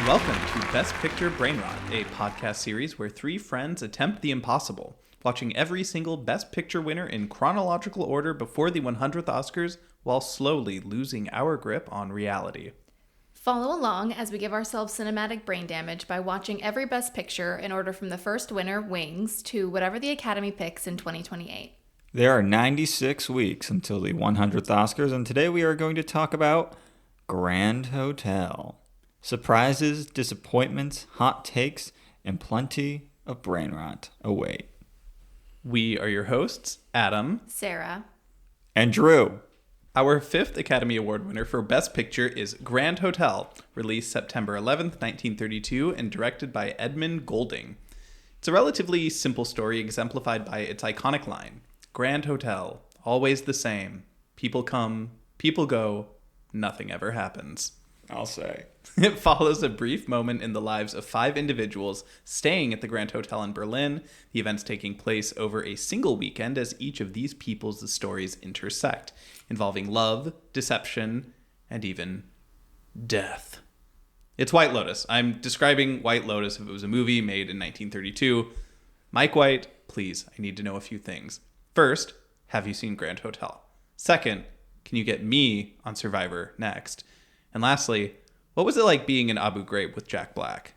Welcome to Best Picture Brain Rot, a podcast series where three friends attempt the impossible, watching every single Best Picture winner in chronological order before the 100th Oscars while slowly losing our grip on reality. Follow along as we give ourselves cinematic brain damage by watching every Best Picture in order from the first winner, Wings, to whatever the Academy picks in 2028. There are 96 weeks until the 100th Oscars, and today we are going to talk about Grand Hotel. Surprises, disappointments, hot takes, and plenty of brain rot await. We are your hosts, Adam, Sarah, and Drew. Our fifth Academy Award winner for Best Picture is Grand Hotel, released September 11th, 1932, and directed by Edmund Goulding. It's a relatively simple story exemplified by its iconic line, Grand Hotel, always the same. People come, people go, nothing ever happens. I'll say. It follows a brief moment in the lives of five individuals staying at the Grand Hotel in Berlin, the events taking place over a single weekend as each of these people's stories intersect, involving love, deception, and even death. It's White Lotus. I'm describing White Lotus if it was a movie made in 1932. Mike White, please, I need to know a few things. First, have you seen Grand Hotel? Second, can you get me on Survivor next? And lastly, what was it like being in Abu Ghraib with Jack Black?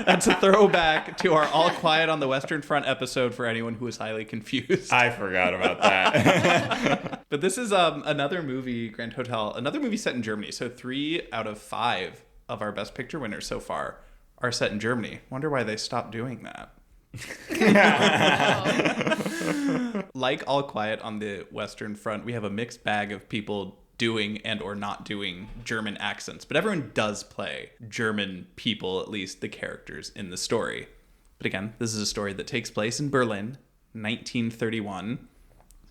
That's a throwback to our All Quiet on the Western Front episode for anyone who is highly confused. I forgot about that. But this is another movie, Grand Hotel, another movie set in Germany. So 3 out of 5 of our Best Picture winners so far are set in Germany. Wonder why they stopped doing that. Like All Quiet on the Western Front, we have a mixed bag of people doing and or not doing German accents, but everyone does play German people, at least the characters in the story. But again, this is a story that takes place in Berlin, 1931.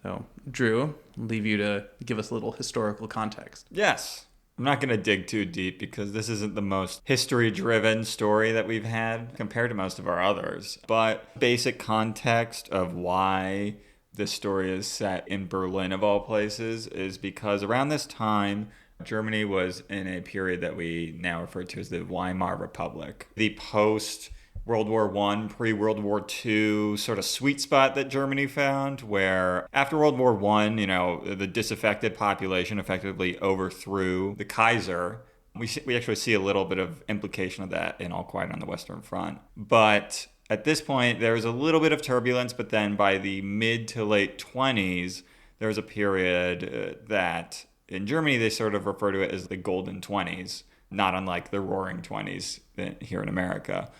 So, Drew, I'll leave you to give us a little historical context. Yes. I'm not going to dig too deep because this isn't the most history-driven story that we've had compared to most of our others. But basic context of why this story is set in Berlin, of all places, is because around this time, Germany was in a period that we now refer to as the Weimar Republic. The post-World War I, pre-World War II sort of sweet spot that Germany found, where after World War I, the disaffected population effectively overthrew the Kaiser. We actually see a little bit of implication of that in All Quiet on the Western Front. But at this point, there was a little bit of turbulence, but then by the mid to late 20s, there was a period that in Germany, they sort of refer to it as the Golden 20s, not unlike the Roaring 20s here in America.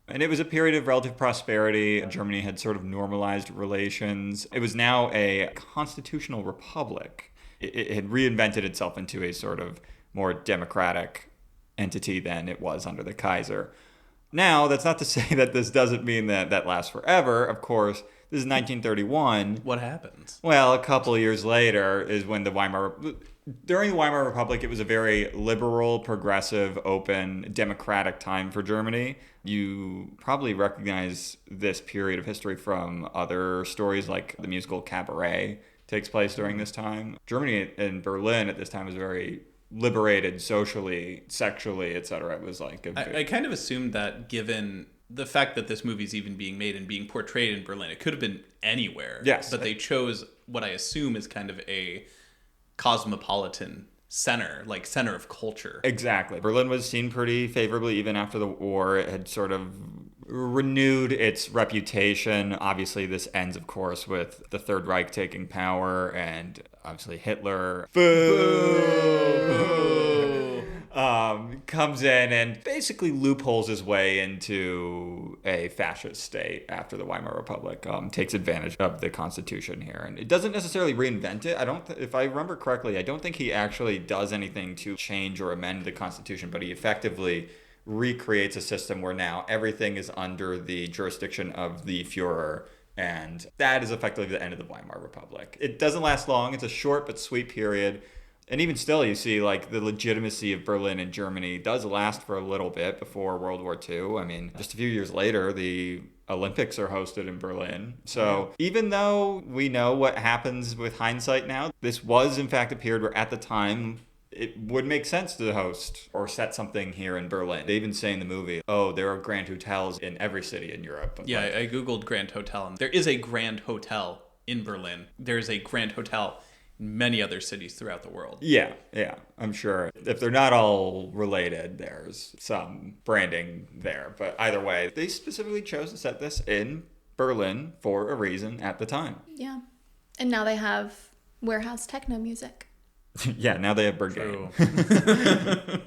And it was a period of relative prosperity. Germany had sort of normalized relations. It was now a constitutional republic. It had reinvented itself into a sort of more democratic entity than it was under the Kaiser. Now, that's not to say that this doesn't mean that lasts forever. Of course, this is 1931. What happens? Well, a couple of years later is when during the Weimar Republic, it was a very liberal, progressive, open, democratic time for Germany. You probably recognize this period of history from other stories like the musical Cabaret takes place during this time. Germany and Berlin at this time was very liberated socially, sexually, etc. It was like I kind of assumed that given the fact that this movie's even being made and being portrayed in Berlin, it could have been anywhere. Yes. But they chose what I assume is kind of a cosmopolitan center, like center of culture. Exactly. Berlin was seen pretty favorably even after the war. It had sort of renewed its reputation. Obviously, this ends, of course, with the Third Reich taking power and obviously Hitler comes in and basically loopholes his way into a fascist state after the Weimar Republic, takes advantage of the Constitution here. And it doesn't necessarily reinvent it. If I remember correctly, I don't think he actually does anything to change or amend the Constitution, but he effectively recreates a system where now everything is under the jurisdiction of the Führer. And that is effectively the end of the Weimar Republic. It doesn't last long. It's a short but sweet period. And even still, you see like the legitimacy of Berlin and Germany does last for a little bit before World War II. I mean, just a few years later, the Olympics are hosted in Berlin. So even though we know what happens with hindsight now, this was in fact a period where at the time it would make sense to host or set something here in Berlin. They even say in the movie, oh, there are Grand Hotels in every city in Europe. Yeah, I Googled Grand Hotel, and there is a Grand Hotel in Berlin. There's a Grand Hotel in many other cities throughout the world. Yeah, I'm sure. If they're not all related, there's some branding there. But either way, they specifically chose to set this in Berlin for a reason at the time. Yeah. And now they have warehouse techno music. Yeah, now they have Berghain.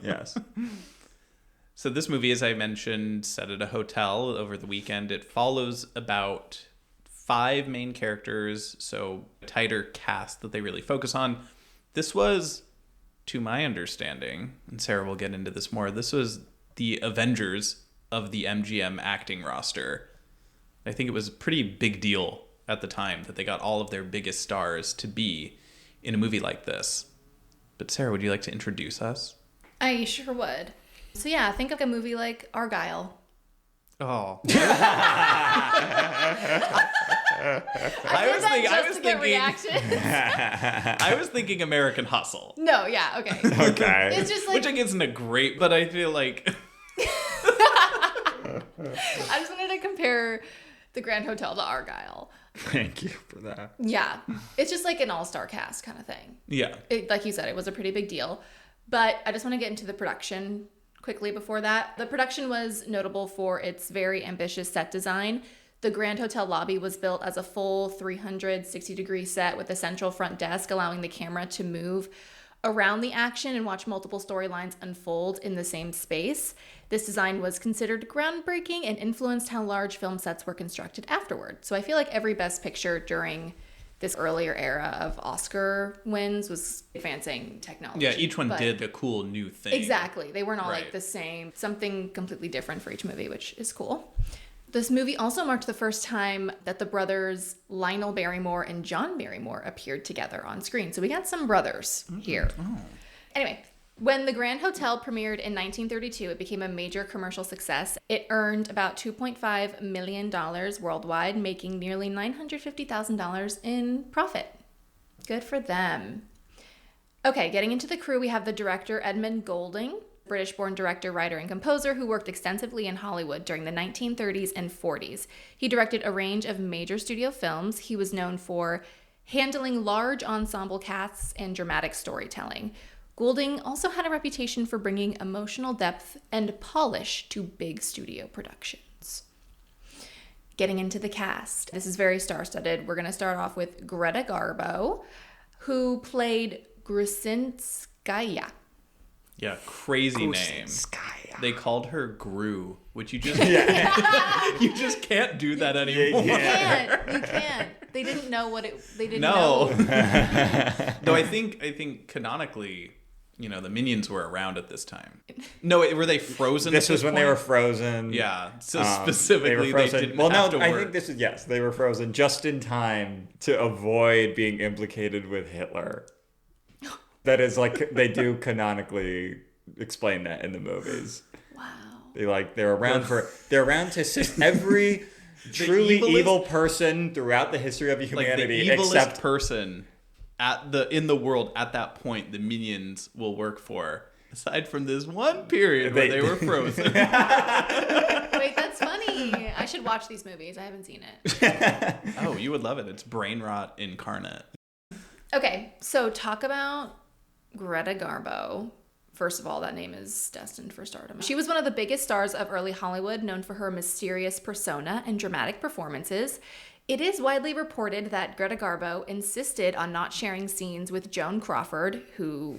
Yes. So this movie, as I mentioned, set at a hotel over the weekend. It follows about 5 main characters, so a tighter cast that they really focus on. This was, to my understanding, and Sarah will get into this more, this was the Avengers of the MGM acting roster. I think it was a pretty big deal at the time that they got all of their biggest stars to be in a movie like this. But Sarah, would you like to introduce us? I sure would. So yeah, think of a movie like Argylle. Oh. I was thinking American Hustle. No, yeah, okay. Okay. It's just like... Which isn't a great, but I feel like... I just wanted to compare the Grand Hotel to Argylle. Thank you for that. Yeah. It's just like an all-star cast kind of thing. Yeah. Like you said, it was a pretty big deal. But I just want to get into the production quickly before that. The production was notable for its very ambitious set design. The Grand Hotel lobby was built as a full 360-degree set with a central front desk, allowing the camera to move around the action and watch multiple storylines unfold in the same space. This design was considered groundbreaking and influenced how large film sets were constructed afterward. So I feel like every Best Picture during this earlier era of Oscar wins was advancing technology. Yeah, each one did a cool new thing. Exactly. They weren't all like the same. Something completely different for each movie, which is cool. This movie also marked the first time that the brothers Lionel Barrymore and John Barrymore appeared together on screen. So we got some brothers here. Oh. Anyway, when the Grand Hotel premiered in 1932, it became a major commercial success. It earned about $2.5 million worldwide, making nearly $950,000 in profit. Good for them. Okay, getting into the crew, we have the director Edmund Goulding, British-born director, writer, and composer who worked extensively in Hollywood during the 1930s and 40s. He directed a range of major studio films. He was known for handling large ensemble casts and dramatic storytelling. Goulding also had a reputation for bringing emotional depth and polish to big studio productions. Getting into the cast. This is very star-studded. We're going to start off with Greta Garbo, who played Grusinskaya. Yeah, crazy name. They called her Gru, which you just you just can't do that anymore. You can't. They didn't know what it. They didn't know. No, I think canonically, the Minions were around at this time. No, were they frozen? This was when point? They were frozen. Yeah. So specifically, they didn't well, have no, to I work. think this is they were frozen just in time to avoid being implicated with Hitler. That is they do canonically explain that in the movies. Wow. They're around to assist every truly evil person throughout the history of humanity, the evilest except person in the world at that point the Minions will work for. Aside from this one period where they were frozen. Wait, that's funny. I should watch these movies. I haven't seen it. Oh, you would love it. It's brain rot incarnate. Okay, so talk about Greta Garbo. First of all, that name is destined for stardom. She was one of the biggest stars of early Hollywood, known for her mysterious persona and dramatic performances. It is widely reported that Greta Garbo insisted on not sharing scenes with Joan Crawford, who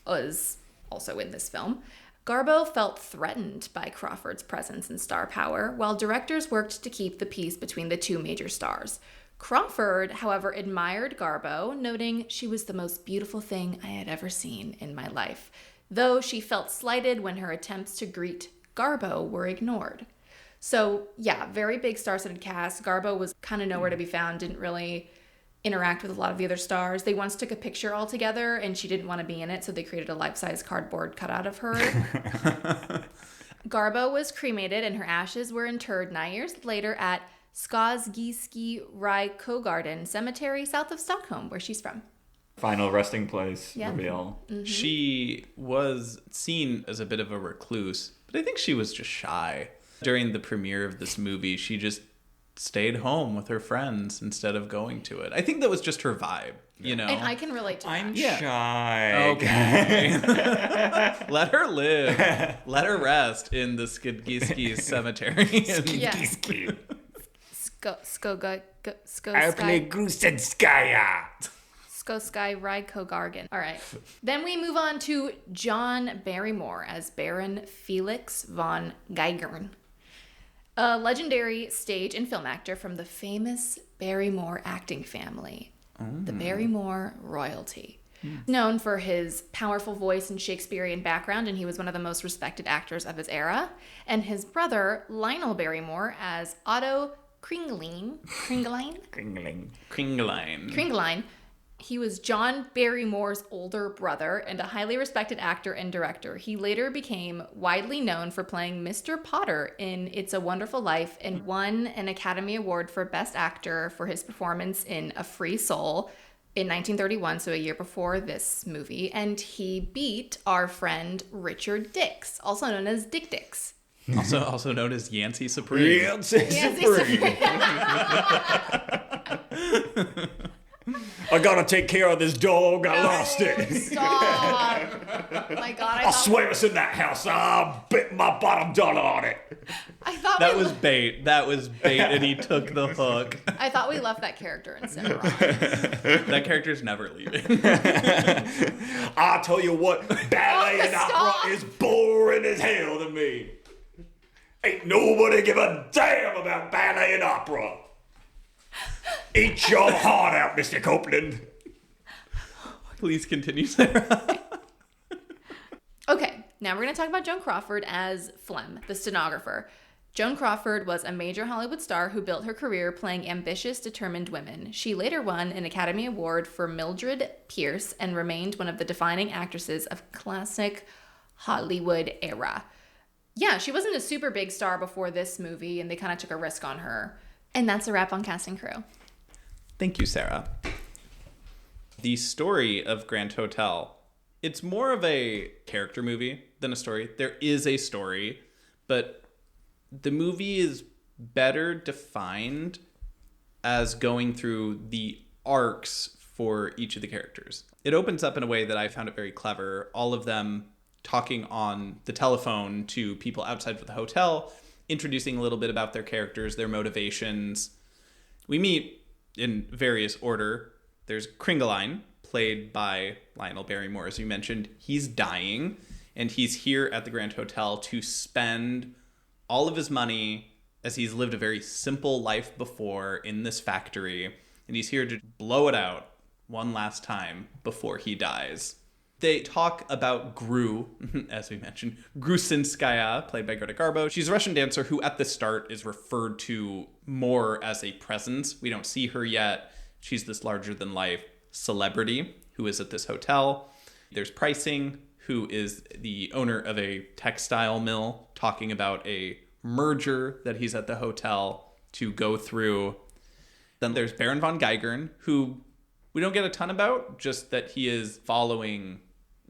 was also in this film. Garbo felt threatened by Crawford's presence and star power, while directors worked to keep the peace between the two major stars. Crawford, however, admired Garbo, noting she was the most beautiful thing I had ever seen in my life, though she felt slighted when her attempts to greet Garbo were ignored. So, yeah, very big star-studded cast. Garbo was kind of nowhere to be found, didn't really interact with a lot of the other stars. They once took a picture all together, and she didn't want to be in it, so they created a life-size cardboard cutout of her. Garbo was cremated, and her ashes were interred 9 years later at Skogsgeski Rykogården Cemetery south of Stockholm, where she's from. Final resting place Yeah. reveal. Mm-hmm. She was seen as a bit of a recluse, but I think she was just shy. During the premiere of this movie, she just stayed home with her friends instead of going to it. I think that was just her vibe, you know? And I can relate to I'm that. shy. Okay. Let her live. Let her rest in the Skidgiski cemetery. Yeah. Skosky Grusenskaya. Ride Kogargan. All right. Then we move on to John Barrymore as Baron Felix von Geigern, a legendary stage and film actor from the famous Barrymore acting family, the Barrymore royalty. Known for his powerful voice and Shakespearean background, and he was one of the most respected actors of his era. And his brother, Lionel Barrymore, as Otto Kringlein. Kringlein. He was John Barrymore's older brother and a highly respected actor and director. He later became widely known for playing Mr. Potter in It's a Wonderful Life and won an Academy Award for Best Actor for his performance in A Free Soul in 1931, so a year before this movie. And he beat our friend Richard Dix, also known as Dick Dix. Also known as Yancey Supreme. Yancey Supreme. I gotta take care of this dog. I lost it. Stop. My God, I swear it's in that house. I'll bet my bottom dollar on it. I thought That was bait, and he took the hook. I thought we left that character in Cimarron. That character's never leaving. I tell you what, ballet and opera is boring as hell to me. Ain't nobody give a damn about ballet and opera. Eat your heart out, Mr. Copeland. Please continue, Sarah. Okay, now we're going to talk about Joan Crawford as Flem, the stenographer. Joan Crawford was a major Hollywood star who built her career playing ambitious, determined women. She later won an Academy Award for Mildred Pierce and remained one of the defining actresses of classic Hollywood era. Yeah, she wasn't a super big star before this movie, and they kind of took a risk on her. And that's a wrap on cast and crew. Thank you, Sarah. The story of Grand Hotel, it's more of a character movie than a story. There is a story, but the movie is better defined as going through the arcs for each of the characters. It opens up in a way that I found it very clever. All of them talking on the telephone to people outside of the hotel, introducing a little bit about their characters, their motivations. We meet in various order. There's Kringlein, played by Lionel Barrymore, as you mentioned. He's dying, and he's here at the Grand Hotel to spend all of his money, as he's lived a very simple life before in this factory, and he's here to blow it out one last time before he dies. They talk about Gru, as we mentioned, Grusinskaya, played by Greta Garbo. She's a Russian dancer who at the start is referred to more as a presence. We don't see her yet. She's this larger-than-life celebrity who is at this hotel. There's Pricing, who is the owner of a textile mill, talking about a merger that he's at the hotel to go through. Then there's Baron von Geigern, who we don't get a ton about, just that he is following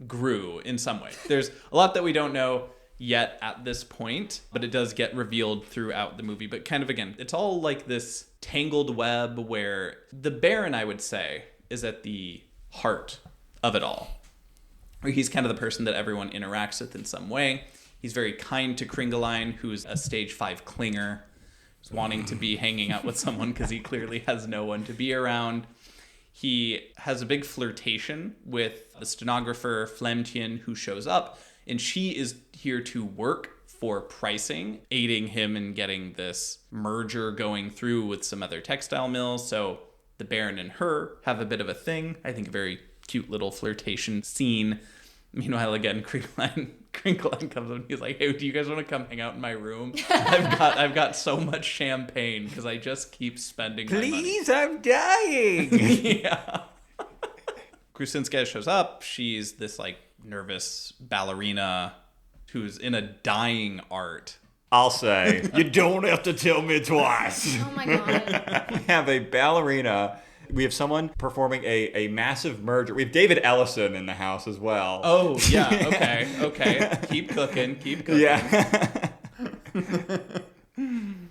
Gru in some way. There's a lot that we don't know yet at this point, but it does get revealed throughout the movie. But kind of, again, it's all like this tangled web where the Baron, I would say, is at the heart of it all. Where he's kind of the person that everyone interacts with in some way. He's very kind to Kringlein, who's a stage 5 clinger, who's wanting to be hanging out with someone because he clearly has no one to be around. He has a big flirtation with the stenographer, Flemtien, who shows up, and she is here to work for Pricing, aiding him in getting this merger going through with some other textile mills. So the Baron and her have a bit of a thing. I think a very cute little flirtation scene. Meanwhile, again, Kringlein comes up and he's like, "Hey, do you guys want to come hang out in my room? I've got so much champagne because I just keep spending my money. Please, I'm dying." Yeah. Grusinskaya shows up. She's this like nervous ballerina who's in a dying art. I'll say, you don't have to tell me twice. Oh my God. We have a ballerina We have someone performing a massive merger. We have David Ellison in the house as well. Oh, yeah. Okay. Keep cooking. Yeah.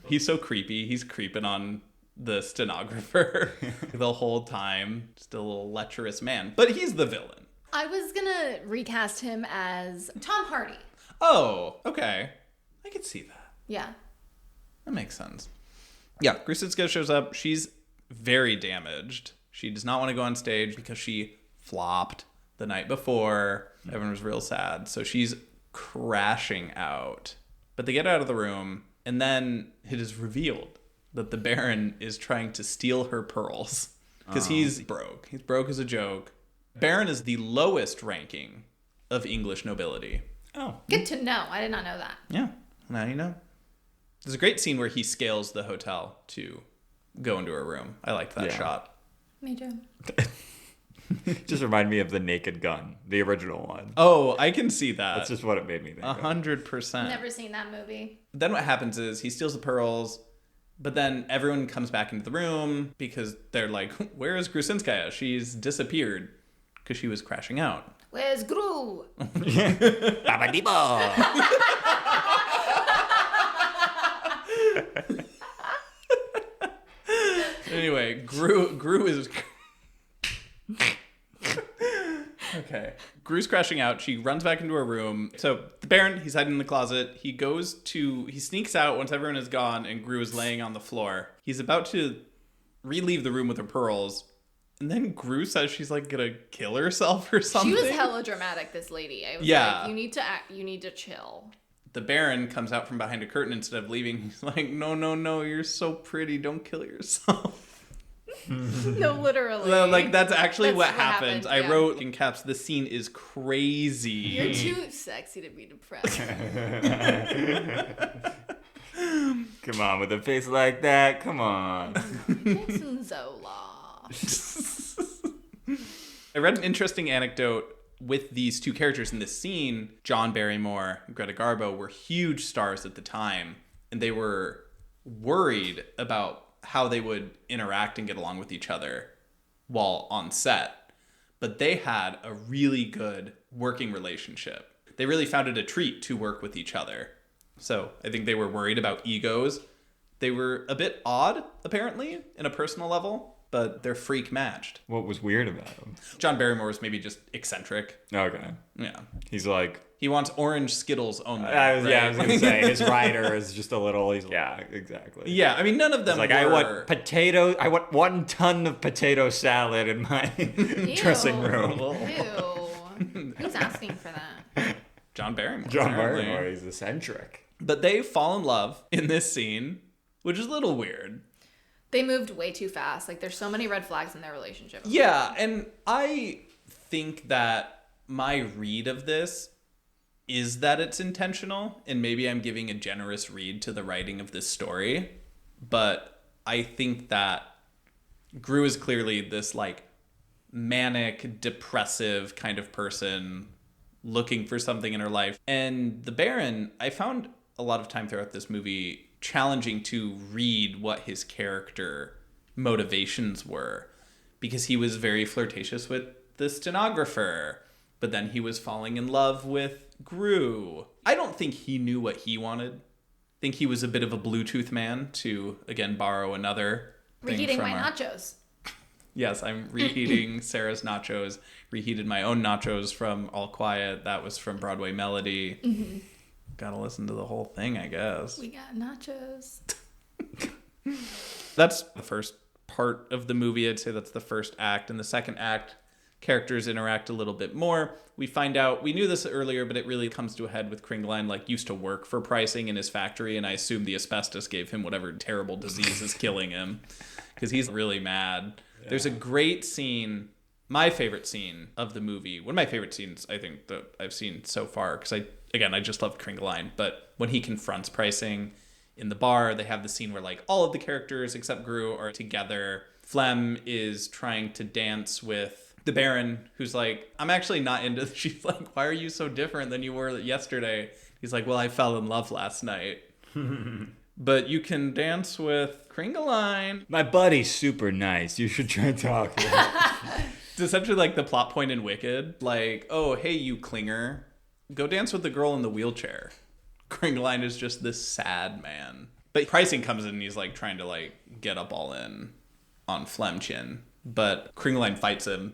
He's so creepy. He's creeping on the stenographer the whole time. Just a little lecherous man. But he's the villain. I was gonna recast him as Tom Hardy. Oh, okay. I could see that. Yeah. That makes sense. Yeah, Grusicka shows up. She's very damaged. She does not want to go on stage because she flopped the night before. Everyone was real sad. So she's crashing out. But they get out of the room, and then it is revealed that the Baron is trying to steal her pearls. Because he's broke. He's broke as a joke. Baron is the lowest ranking of English nobility. Oh. Good to know. I did not know that. Yeah, now you know. There's a great scene where he scales the hotel to go into her room. I liked that shot. Me too. Just remind me of The Naked Gun, the original one. Oh, I can see that. That's just what it made me think 100%. Never seen that movie. Then what happens is he steals the pearls, but then everyone comes back into the room because they're like, where is Grusinskaya? She's disappeared because she was crashing out. Where's Gru? Anyway, Gru is... Okay. Gru's crashing out. She runs back into her room. So the Baron, he's hiding in the closet. He sneaks out once everyone is gone and Gru is laying on the floor. He's about to leave the room with her pearls. And then Gru says she's like gonna kill herself or something. She was hella dramatic, this lady. I was like, you need to chill. The Baron comes out from behind a curtain instead of leaving. He's like, no, you're so pretty. Don't kill yourself. No, literally. Like, that's actually what happened. Yeah. I wrote in caps, the scene is crazy. You're too sexy to be depressed. Come on, with a face like that, come on. Jason Zola. I read an interesting anecdote with these two characters in this scene. John Barrymore and Greta Garbo were huge stars at the time, and they were worried about how they would interact and get along with each other while on set. But they had a really good working relationship. They really found it a treat to work with each other. So I think they were worried about egos. They were a bit odd, apparently, in a personal level, but they're freak matched. What was weird about him? John Barrymore was maybe just eccentric. Okay. Yeah. He's like... He wants orange Skittles only. I was going to say, his rider is just a little... Yeah, exactly. Yeah, I mean, none of them like, were... I want 1 ton of potato salad in my dressing room. Ew. Who's asking for that? John Barrymore. John Barrymore, he's eccentric. But they fall in love in this scene, which is a little weird. They moved way too fast. Like, there's so many red flags in their relationship. Yeah, and I think that my read of this is that it's intentional, and maybe I'm giving a generous read to the writing of this story, but I think that Gru is clearly this, like, manic, depressive kind of person looking for something in her life. And the Baron, I found a lot of time throughout this movie challenging to read what his character motivations were, because he was very flirtatious with the stenographer, but then he was falling in love with Gru. I don't think he knew what he wanted. I think he was a bit of a Bluetooth man, to, again, borrow another thing Reheating from my nachos. Yes, I'm reheating Sarah's nachos. Reheated my own nachos from All Quiet. That was from Broadway Melody. Mm-hmm. Gotta listen to the whole thing, I guess. We got nachos. That's the first part of the movie. I'd say that's the first act. In the second act, characters interact a little bit more. We find out, we knew this earlier, but it really comes to a head with Kringlein, like, used to work for pricing in his factory, and I assume the asbestos gave him whatever terrible disease is killing him, because he's really mad. Yeah. There's a great scene, my favorite scene of the movie, one of my favorite scenes, I think, that I've seen so far, because I just love Kringlein, but when he confronts pricing in the bar, they have the scene where, like, all of the characters except Gru are together. Flem is trying to dance with the Baron, who's like, I'm actually not into this. She's like, why are you so different than you were yesterday? He's like, well, I fell in love last night. but you can dance with Kringeline. My buddy's super nice. You should try talking. It's essentially like the plot point in Wicked. Like, oh, hey, you clinger. Go dance with the girl in the wheelchair. Kringeline is just this sad man. But Pricing comes in and he's like trying to like get up all in on Flemchin. But Kringeline fights him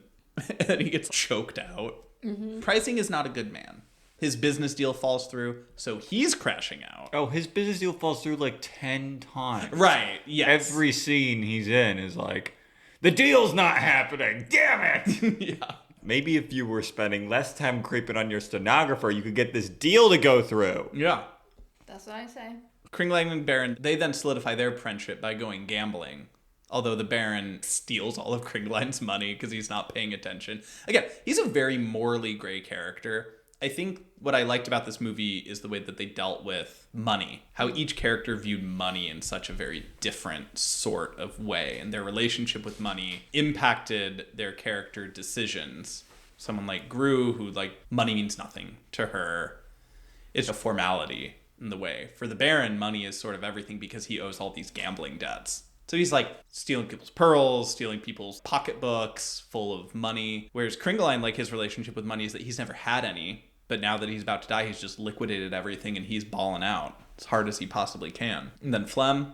and he gets choked out. Mm-hmm. Pricing is not a good man. His business deal falls through, so he's crashing out. Oh, his business deal falls through like 10 times. Right, yes. Every scene he's in is like, the deal's not happening, damn it! Yeah. Maybe if you were spending less time creeping on your stenographer, you could get this deal to go through. Yeah. That's what I say. Kringeline and Baron, they then solidify their friendship by going gambling. Although the Baron steals all of Kringeline's money because he's not paying attention. Again, he's a very morally gray character. I think what I liked about this movie is the way that they dealt with money. How each character viewed money in such a very different sort of way. And their relationship with money impacted their character decisions. Someone like Gru, who like money means nothing to her. It's a formality in the way. For the Baron, money is sort of everything because he owes all these gambling debts. So he's like stealing people's pearls, stealing people's pocketbooks full of money. Whereas Kringeline, like his relationship with money is that he's never had any. But now that he's about to die, he's just liquidated everything and he's balling out as hard as he possibly can. And then Flem,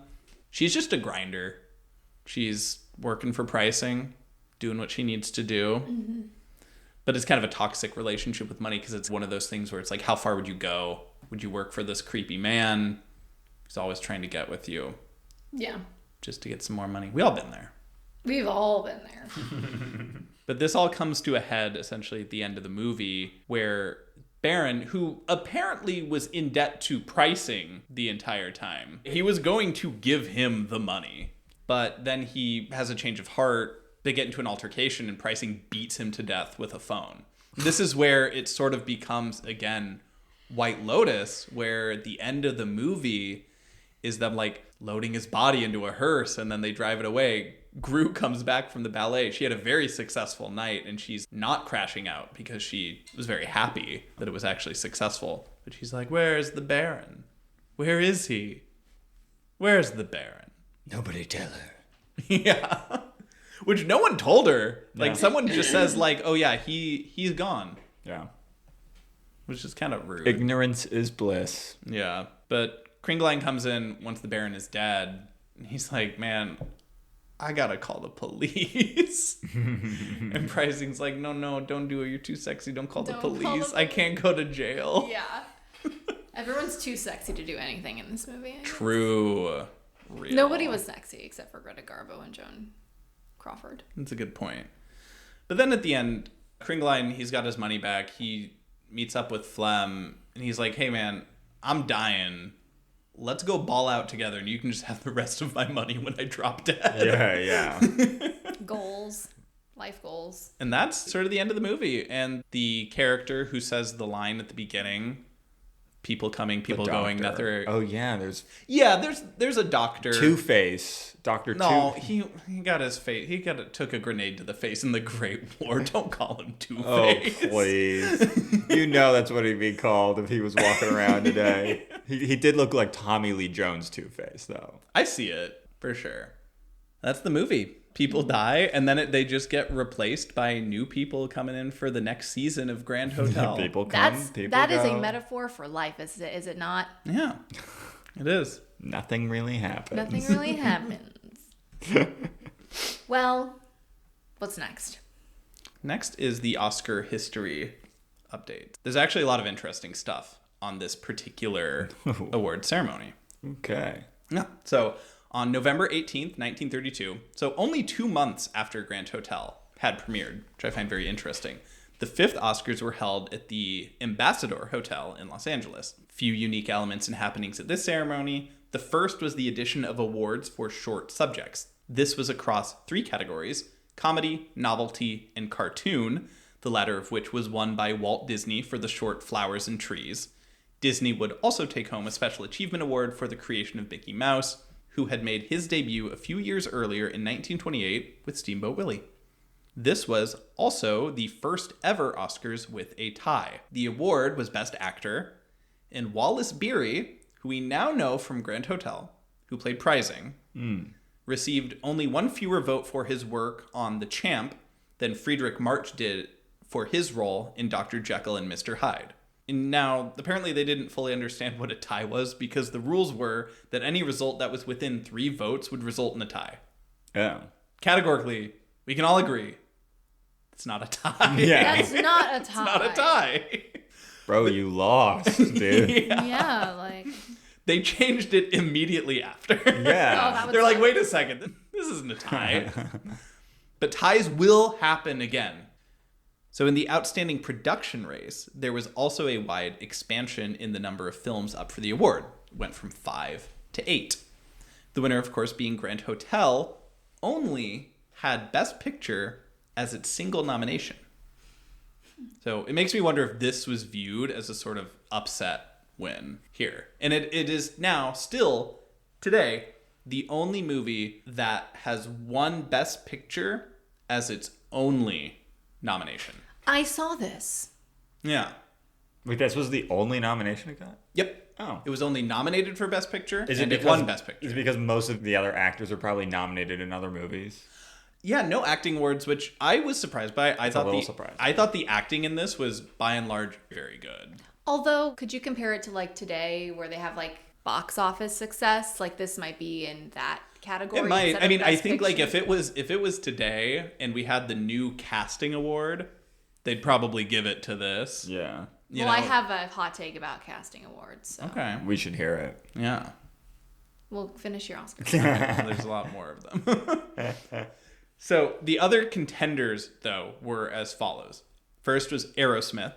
she's just a grinder. She's working for Pricing, doing what she needs to do. Mm-hmm. But it's kind of a toxic relationship with money because it's one of those things where it's like, how far would you go? Would you work for this creepy man who's always trying to get with you? Yeah. Just to get some more money. We all been there. We've all been there. But this all comes to a head essentially at the end of the movie where Baron, who apparently was in debt to Pricing the entire time, he was going to give him the money. But then he has a change of heart. They get into an altercation and Pricing beats him to death with a phone. This is where it sort of becomes, again, White Lotus, where at the end of the movie is them like loading his body into a hearse and then they drive it away. Gru comes back from the ballet. She had a very successful night and she's not crashing out because she was very happy that it was actually successful. But she's like, where's the Baron? Where is he? Where's the Baron? Nobody tell her. Yeah. Which no one told her. Like someone just says like, oh yeah, he's gone. Yeah. Which is kind of rude. Ignorance is bliss. Yeah. But Kringeline comes in once the Baron is dead. And he's like, man, I gotta call the police. And Pricing's like, no, don't do it. You're too sexy. Don't call the police. I can't go to jail. Yeah. Everyone's too sexy to do anything in this movie. True. Real. Nobody was sexy except for Greta Garbo and Joan Crawford. That's a good point. But then at the end, Kringeline, he's got his money back. He meets up with Flem and he's like, hey man, I'm dying. Let's go ball out together and you can just have the rest of my money when I drop dead. Yeah. Goals. Life goals. And that's sort of the end of the movie. And the character who says the line at the beginning, people coming, people going, nothing. Oh yeah, there's a doctor. Two-Face. Dr. No, he got his face. Took a grenade to the face in the Great War. Don't call him Two-Face. Oh, please. You know that's what he'd be called if he was walking around today. He did look like Tommy Lee Jones Two-Face, though. I see it, for sure. That's the movie. People die, and then they just get replaced by new people coming in for the next season of Grand Hotel. People come, people go. That is a metaphor for life, is it not? Yeah, it is. Nothing really happens. Nothing really happens. Well, what's next? Next is the Oscar history update. There's actually a lot of interesting stuff on this particular award ceremony. Okay. Yeah. So on November 18th, 1932, so only 2 months after Grand Hotel had premiered, which I find very interesting, the 5th Oscars were held at the Ambassador Hotel in Los Angeles. Few unique elements and happenings at this ceremony. The first was the addition of awards for short subjects. This was across 3 categories: comedy, novelty, and cartoon, the latter of which was won by Walt Disney for the short Flowers and Trees. Disney would also take home a Special Achievement Award for the creation of Mickey Mouse, who had made his debut a few years earlier in 1928 with Steamboat Willie. This was also the first ever Oscars with a tie. The award was Best Actor, and Wallace Beery, who we now know from Grand Hotel, who played Prizing, received only one fewer vote for his work on The Champ than Friedrich March did for his role in Dr. Jekyll and Mr. Hyde. And now, apparently they didn't fully understand what a tie was, because the rules were that any result that was within 3 votes would result in a tie. Yeah. Categorically, we can all agree it's not a tie. Yeah. That's not a tie. It's not a tie. Bro, you lost, dude. Yeah, like... They changed it immediately after. Yeah. They're like, wait a second, this isn't a tie. But ties will happen again. So in the outstanding production race, there was also a wide expansion in the number of films up for the award. It went from 5 to 8. The winner, of course, being Grand Hotel, only had Best Picture as its single nomination. So it makes me wonder if this was viewed as a sort of upset win here. And it is now, still, today, the only movie that has won Best Picture as its only nomination. I saw this. Yeah. Wait, this was the only nomination it got? Yep. Oh. It was only nominated for Best Picture, Is and it it won Best Picture. Is it because most of the other actors are probably nominated in other movies? Yeah, no acting awards, which I was surprised by. I thought the acting in this was, by and large, very good. Although, could you compare it to like today, where they have like box office success? Like this might be in that category. It might. I mean, I think Picture. like if it was today and we had the new casting award, they'd probably give it to this. Yeah. Well, I have a hot take about casting awards. So. Okay. We should hear it. Yeah. We'll finish your Oscars. There's a lot more of them. So the other contenders, though, were as follows. First was Aerosmith.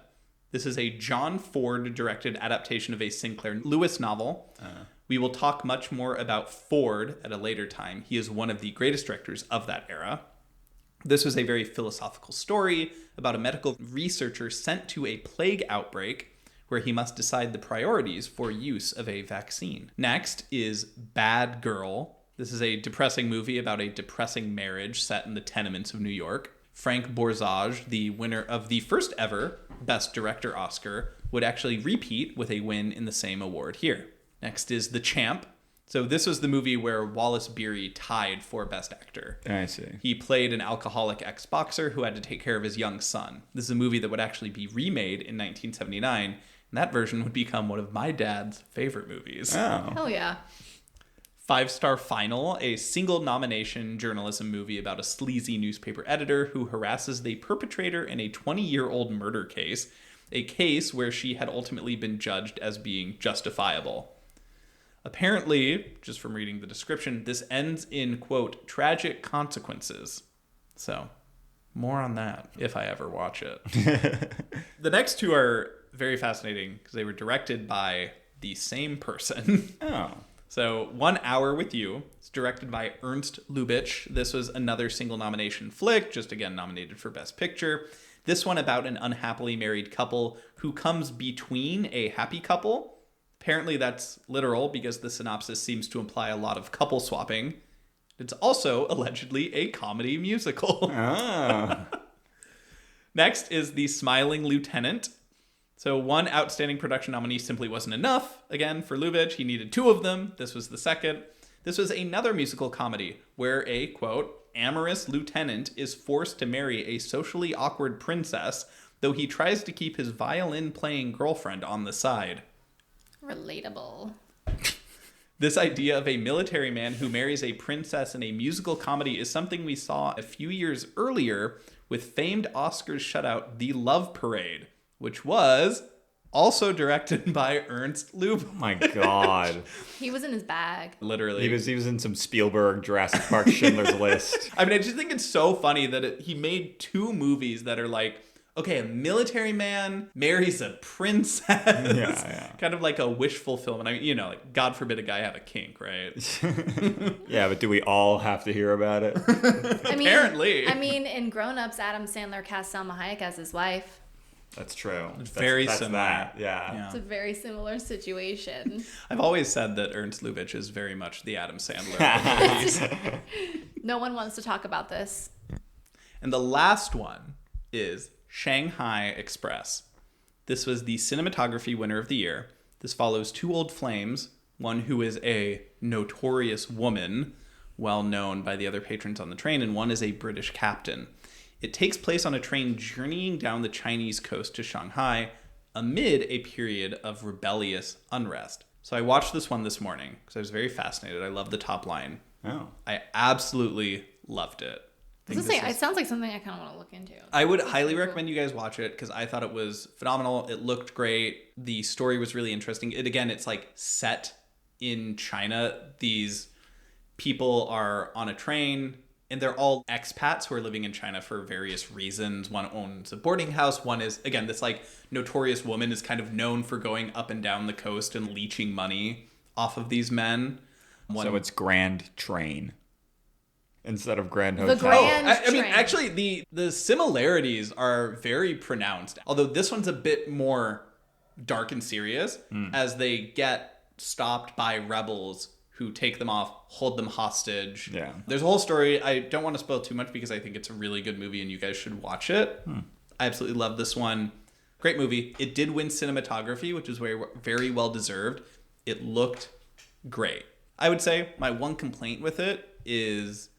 This is a John Ford-directed adaptation of a Sinclair Lewis novel. We will talk much more about Ford at a later time. He is one of the greatest directors of that era. This was a very philosophical story about a medical researcher sent to a plague outbreak where he must decide the priorities for use of a vaccine. Next is Bad Girl. This is a depressing movie about a depressing marriage set in the tenements of New York. Frank Borzage, the winner of the first ever Best Director Oscar, would actually repeat with a win in the same award here. Next is The Champ. So this was the movie where Wallace Beery tied for Best Actor. I see. He played an alcoholic ex-boxer who had to take care of his young son. This is a movie that would actually be remade in 1979, and that version would become one of my dad's favorite movies. Oh. Hell yeah. 5-Star Final, a single nomination journalism movie about a sleazy newspaper editor who harasses the perpetrator in a 20-year-old murder case, a case where she had ultimately been judged as being justifiable. Apparently, just from reading the description, this ends in, quote, tragic consequences. So, more on that if I ever watch it. The next two are very fascinating because they were directed by the same person. Oh. So, 1 Hour with You. It's directed by Ernst Lubitsch. This was another single nomination flick, just again nominated for Best Picture. This one about an unhappily married couple who comes between a happy couple. Apparently that's literal because the synopsis seems to imply a lot of couple swapping. It's also allegedly a comedy musical. Oh. Next is The Smiling Lieutenant. So one outstanding production nominee simply wasn't enough. Again, for Lubitsch, he needed 2 of them. This was the second. This was another musical comedy where a, quote, amorous lieutenant is forced to marry a socially awkward princess, though he tries to keep his violin-playing girlfriend on the side. Relatable. This idea of a military man who marries a princess in a musical comedy is something we saw a few years earlier with famed Oscars shutout The Love Parade, which was also directed by Ernst Lubitsch. Oh my God. He was in his bag. Literally. He was in some Spielberg, Jurassic Park, Schindler's List. I mean, I just think it's so funny that he made 2 movies that are like, okay, a military man marries a princess. Yeah. Kind of like a wish fulfillment. I mean, you know, like, God forbid a guy have a kink, right? Yeah, but do we all have to hear about it? Apparently. I mean, in Grown Ups, Adam Sandler cast Salma Hayek as his wife. That's true. Very That's similar. That. Yeah. It's a very similar situation. I've always said that Ernst Lubitsch is very much the Adam Sandler of movies. No one wants to talk about this. And the last one is Shanghai Express. This was the cinematography winner of the year. This follows Two Old Flames, one who is a notorious woman, well known by the other patrons on the train, and one is a British captain. It takes place on a train journeying down the Chinese coast to Shanghai amid a period of rebellious unrest. So I watched this one this morning because I was very fascinated. I love the top line. Oh. I absolutely loved it. It sounds like something I kind of want to look into. I would highly recommend you guys watch it because I thought it was phenomenal. It looked great. The story was really interesting. It's like set in China. These people are on a train and they're all expats who are living in China for various reasons. One owns a boarding house. One is, again, this like notorious woman is kind of known for going up and down the coast and leeching money off of these men. So it's Grand Train instead of Grand Hotel. The Grand I mean, Train. actually, the similarities are very pronounced. Although this one's a bit more dark and serious as they get stopped by rebels who take them off, hold them hostage. Yeah. There's a whole story. I don't want to spoil too much because I think it's a really good movie and you guys should watch it. I absolutely love this one. Great movie. It did win cinematography, which is very, very well deserved. It looked great. I would say my one complaint with it is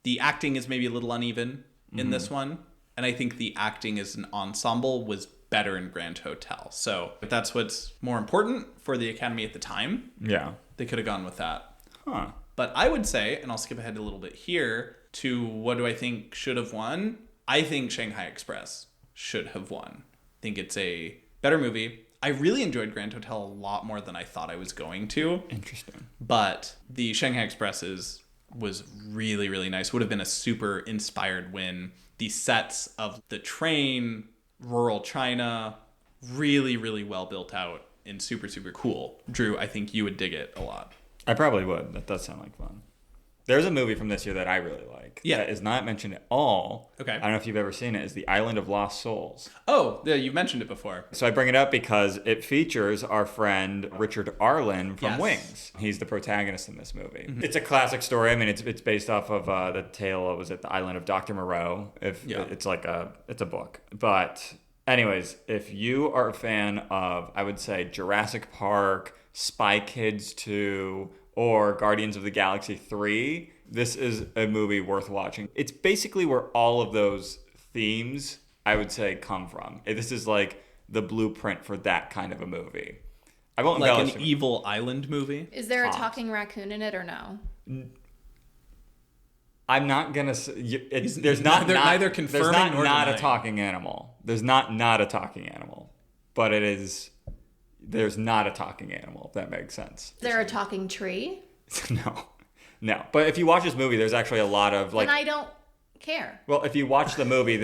the acting is maybe a little uneven in this one. And I think the acting as an ensemble was better in Grand Hotel. So if that's what's more important for the Academy at the time, Yeah. they could have gone with that. Huh. But I would say, and I'll skip ahead a little bit here, to what do I think should have won? I think Shanghai Express should have won. I think it's a better movie. I really enjoyed Grand Hotel a lot more than I thought I was going to. Interesting. But the Shanghai Express was really, really nice. Would have been a super inspired win. The sets of the train, rural China, really, really well built out and super, super cool. Drew, I think you would dig it a lot. I probably would. That does sound like fun. There's a movie from this year that I really like. Yeah. That is not mentioned at all. Okay. I don't know if you've ever seen it. It's The Island of Lost Souls. Oh, yeah, you've mentioned it before. So I bring it up because it features our friend Richard Arlen from Yes. Wings. He's the protagonist in this movie. It's a classic story. I mean, it's based off of the tale of, was it The Island of Dr. Moreau? It's a book. But anyways, if you are a fan of, I would say, Jurassic Park, Spy Kids 2, or Guardians of the Galaxy 3, this is a movie worth watching. It's basically where all of those themes, I would say, come from. This is like the blueprint for that kind of a movie. I won't Like embellish an it. evil island movie. Is there a talking raccoon in it or no? I'm not gonna say there's neither confirming there's nor not a denying. talking animal. There's not a talking animal, but it is. There's not a talking animal. If that makes sense. Is there a talking tree? No. But if you watch this movie, there's actually a lot of like. And I don't care. Well, if you watch the movie,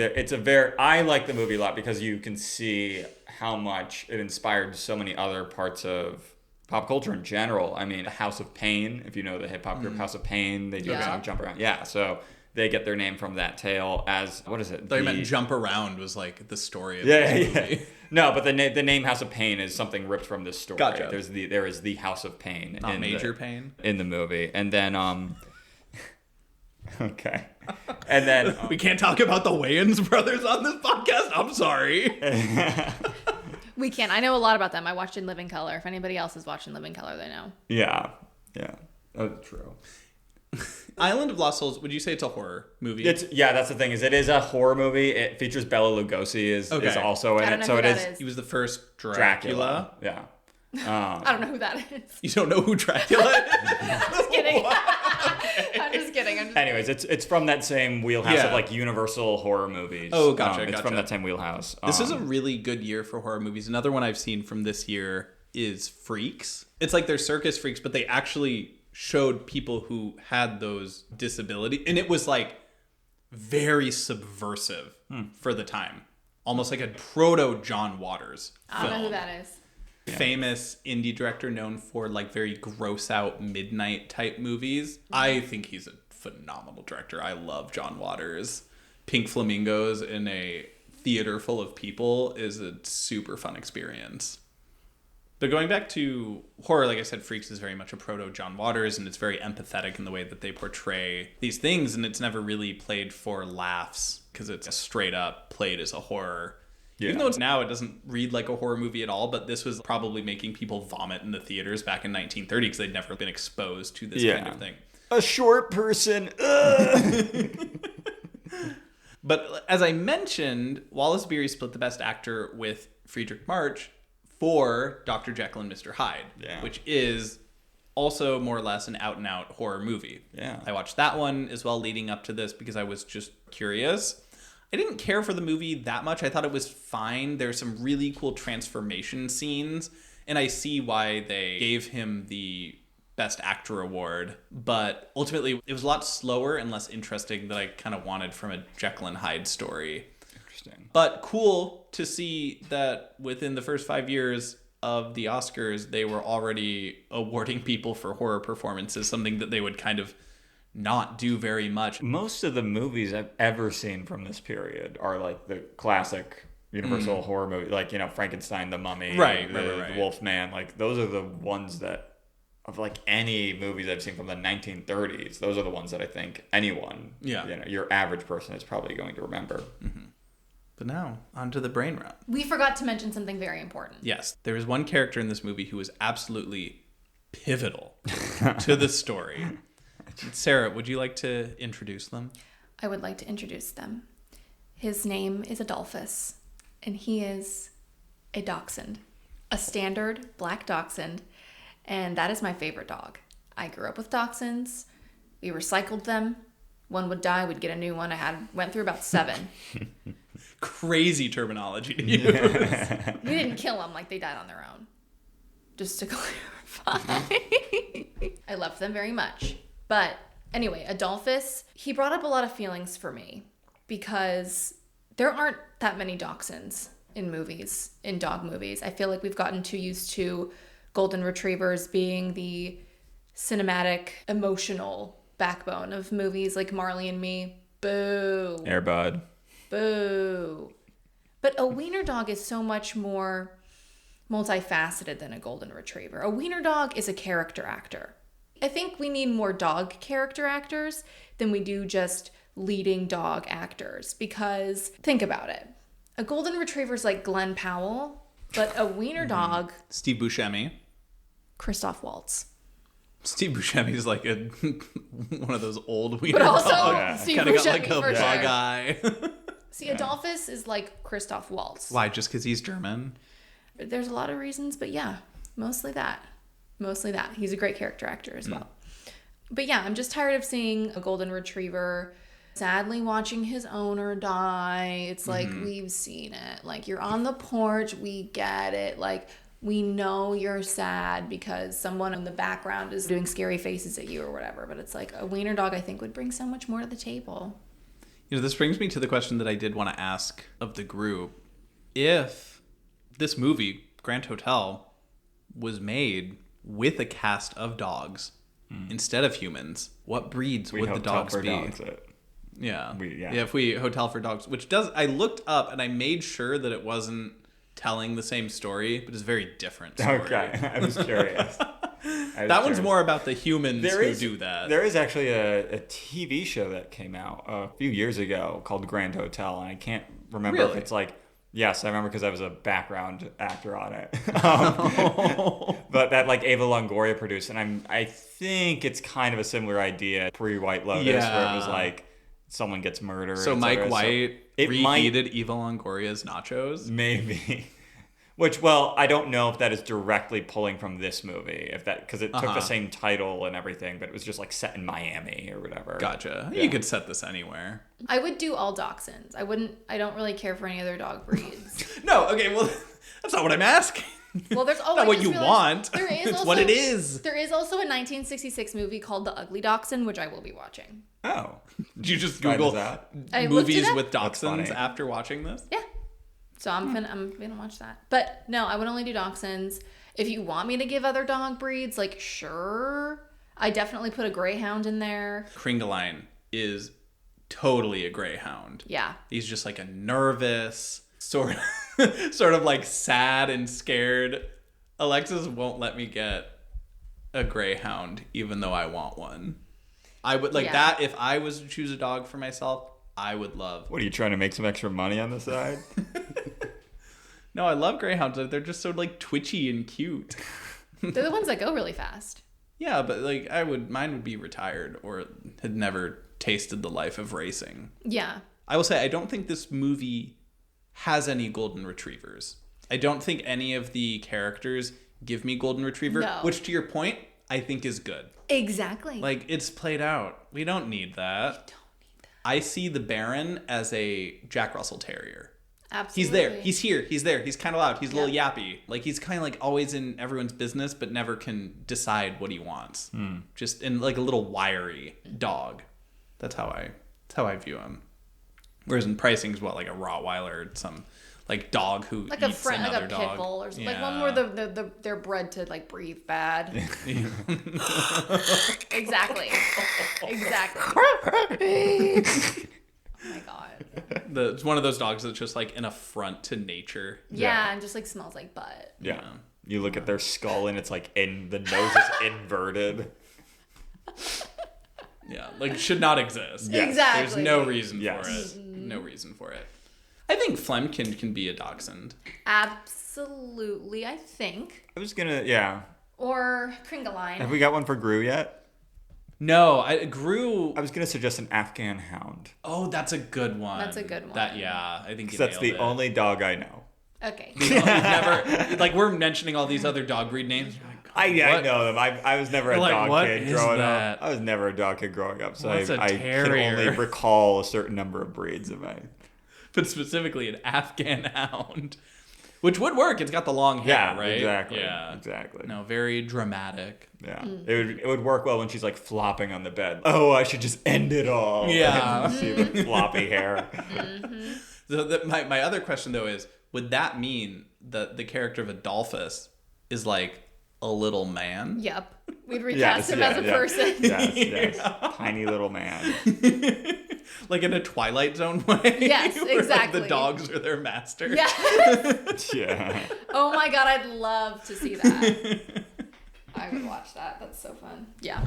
I like the movie a lot because you can see how much it inspired so many other parts of pop culture in general. I mean, House of Pain, if you know the hip hop group House of Pain, they do Yeah. kind of jump around. Yeah, so they get their name from that tale as, what is it? I thought you meant Jump Around was like the story of Yeah. the movie. No, but the name House of Pain is something ripped from this story. Gotcha. There is the House of Pain. Not Major Pain. In the movie. And then, okay. And then... We can't talk about the Wayans brothers on this podcast. I'm sorry. We can. I know a lot about them. I watched In Living Color. If anybody else has watched In Living Color, they know. Yeah. That's true. Island of Lost Souls, would you say it's a horror movie? That's the thing, is it is a horror movie. It features Bela Lugosi is also in I don't it. know who So it that is He was the first Dracula. Yeah. I don't know who that is. You don't know who Dracula is? Just kidding. I'm just kidding. Anyways, it's from that same wheelhouse of like Universal horror movies. Oh, gotcha. It's from that same wheelhouse. This is a really good year for horror movies. Another one I've seen from this year is Freaks. It's like they're circus freaks, but they actually showed people who had those disabilities. And it was like very subversive for the time. Almost like a proto John Waters I don't know who that is. Famous indie director known for like very gross out midnight type movies. I think he's a phenomenal director. I love John Waters. Pink Flamingos in a theater full of people is a super fun experience. But going back to horror, like I said, Freaks is very much a proto John Waters, and it's very empathetic in the way that they portray these things, and it's never really played for laughs because it's straight up played as a horror. Even though now it doesn't read like a horror movie at all, but this was probably making people vomit in the theaters back in 1930 because they'd never been exposed to this kind of thing. A short person. But as I mentioned, Wallace Beery split the Best Actor with Friedrich March for Dr. Jekyll and Mr. Hyde, which is also more or less an out-and-out horror movie. Yeah. I watched that one as well leading up to this because I was just curious. I didn't care for the movie that much. I thought it was fine. There's some really cool transformation scenes, and I see why they gave him the Best Actor award, but ultimately it was a lot slower and less interesting than I kind of wanted from a Jekyll and Hyde story. Interesting. But cool to see that within the first 5 years of the Oscars, they were already awarding people for horror performances, something that they would kind of not do very much. Most of the movies I've ever seen from this period are like the classic Universal horror movie, like, Frankenstein, The Mummy, the Wolfman. Like, those are the ones that, of like any movies I've seen from the 1930s, those are the ones that I think anyone, your average person is probably going to remember. Mm-hmm. But now, on to the brain rot. We forgot to mention something very important. Yes, there is one character in this movie who is absolutely pivotal to the story. Sarah, would you like to introduce them? I would like to introduce them. His name is Adolphus, and he is a dachshund, a standard black dachshund, and that is my favorite dog. I grew up with dachshunds. We recycled them. One would die, we'd get a new one. Went through about 7. Crazy terminology to use. We didn't kill them, like they died on their own. Just to clarify. I loved them very much. But anyway, Adolphus, he brought up a lot of feelings for me because there aren't that many dachshunds in movies, in dog movies. I feel like we've gotten too used to golden retrievers being the cinematic, emotional backbone of movies like Marley and Me. Boo. Air Bud. Boo. But a wiener dog is so much more multifaceted than a golden retriever. A wiener dog is a character actor. I think we need more dog character actors than we do just leading dog actors, because think about it. A golden retriever is like Glenn Powell, but a wiener dog... Steve Buscemi. Christoph Waltz. Steve Buscemi is like one of those old wiener But also, dogs. Steve Kind of got Buscemi like a for bug sure. eye. See, Adolphus is like Christoph Waltz. Why? Just because he's German? There's a lot of reasons, but yeah, mostly that. Mostly that. He's a great character actor as well. But yeah, I'm just tired of seeing a golden retriever sadly watching his owner die. It's like, we've seen it. Like, you're on the porch, we get it. Like, we know you're sad because someone in the background is doing scary faces at you or whatever. But it's like, a wiener dog, I think, would bring so much more to the table. This brings me to the question that I did want to ask of the group. If this movie, Grand Hotel, was made with a cast of dogs instead of humans, what breeds would the dogs be? Yeah. If we Hotel for Dogs, which does, I looked up and I made sure that it wasn't telling the same story, but it's a very different story. Okay, I was curious. That one's more about the humans who do that. There is actually a TV show that came out a few years ago called Grand Hotel, and I can't remember if it's like... Yes, I remember because I was a background actor on it. But that like Ava Longoria produced, and I think it's kind of a similar idea pre-White Lotus, where it was like someone gets murdered. So Mike White reheated Eva Longoria's nachos? Maybe. Which, well, I don't know if that is directly pulling from this movie, if that, because it took the same title and everything, but it was just like set in Miami or whatever. Gotcha. Yeah. You could set this anywhere. I would do all dachshunds. I don't really care for any other dog breeds. No, okay, well, that's not what I'm asking. Well, there's not what you want. There is it's what it is. There is also a 1966 movie called The Ugly Dachshund, which I will be watching. Oh. Did you just Google movies with dachshunds after watching this? Yeah. So I'm gonna watch that. But no, I would only do dachshunds. If you want me to give other dog breeds, like, sure. I definitely put a greyhound in there. Kringeline is totally a greyhound. Yeah. He's just like a nervous, sort of like sad and scared. Alexis won't let me get a greyhound, even though I want one. I would like that. If I was to choose a dog for myself, I would love. What are you trying to make some extra money on the side? No, I love greyhounds. They're just so like twitchy and cute. They're the ones that go really fast. Yeah, but like mine would be retired or had never tasted the life of racing. Yeah. I will say I don't think this movie has any golden retrievers. I don't think any of the characters give me golden retriever, No. which to your point, I think is good. Exactly. Like it's played out. We don't need that. I see the Baron as a Jack Russell Terrier. Absolutely. He's there. He's here. He's there. He's kind of loud. He's a little Yeah. yappy. Like he's kind of like always in everyone's business, but never can decide what he wants. Just in like a little wiry dog. That's how I view him. Whereas in pricing's what, like a Rottweiler or some like dog who like eats like another a dog. pit bull or something. Like one where they're bred to like breathe bad. Exactly. Oh my god. It's one of those dogs that's just like an affront to nature. Yeah, and just like smells like butt. Yeah. You look at their skull and it's like the nose is inverted. Yeah, like should not exist. Yes. Exactly. There's no reason Yes. for it. No reason for it. I think Flemkin can be a dachshund. Absolutely, I think. I was gonna, yeah. Or Kringaline. Have we got one for Gru yet? No, Gru. I was gonna suggest an Afghan hound. Oh, that's a good one. That's a good one. I think you Because that's nailed the it. only dog I know. Okay. You've never like we're mentioning all these other dog breed names. You're like, I what? know them. I was never a You're like, dog what kid is growing that? up. I was never a dog kid growing up, so What's a I can terrier? only recall a certain number of breeds of mine. But specifically an Afghan hound, which would work. It's got the long hair, Yeah, right? exactly. Yeah, Exactly. No, very dramatic. Yeah, it would work well when she's like flopping on the bed. Oh, I should just end it all. Yeah. And see the floppy hair. So my other question though is, would that mean that the character of Adolphus is like a little man? Yep. We'd recast him as a yeah. person. Yes. Tiny little man. Like in a Twilight Zone way? Yes, Where, like, exactly. the dogs are their master? Yeah. Yeah. Oh my god, I'd love to see that. I would watch that. That's so fun. Yeah.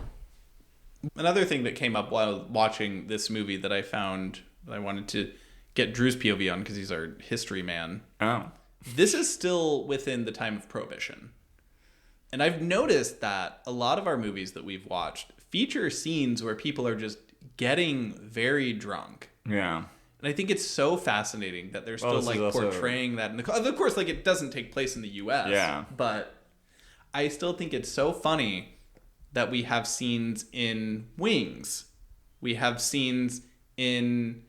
Another thing that came up while watching this movie that I found that I wanted to get Drew's POV on because he's our history man. Oh. This is still within the time of Prohibition. And I've noticed that a lot of our movies that we've watched feature scenes where people are just getting very drunk. Yeah. And I think it's so fascinating that they're still this like is also- portraying that. Of course, like it doesn't take place in the U.S. Yeah. But I still think it's so funny that we have scenes in Wings. We have scenes in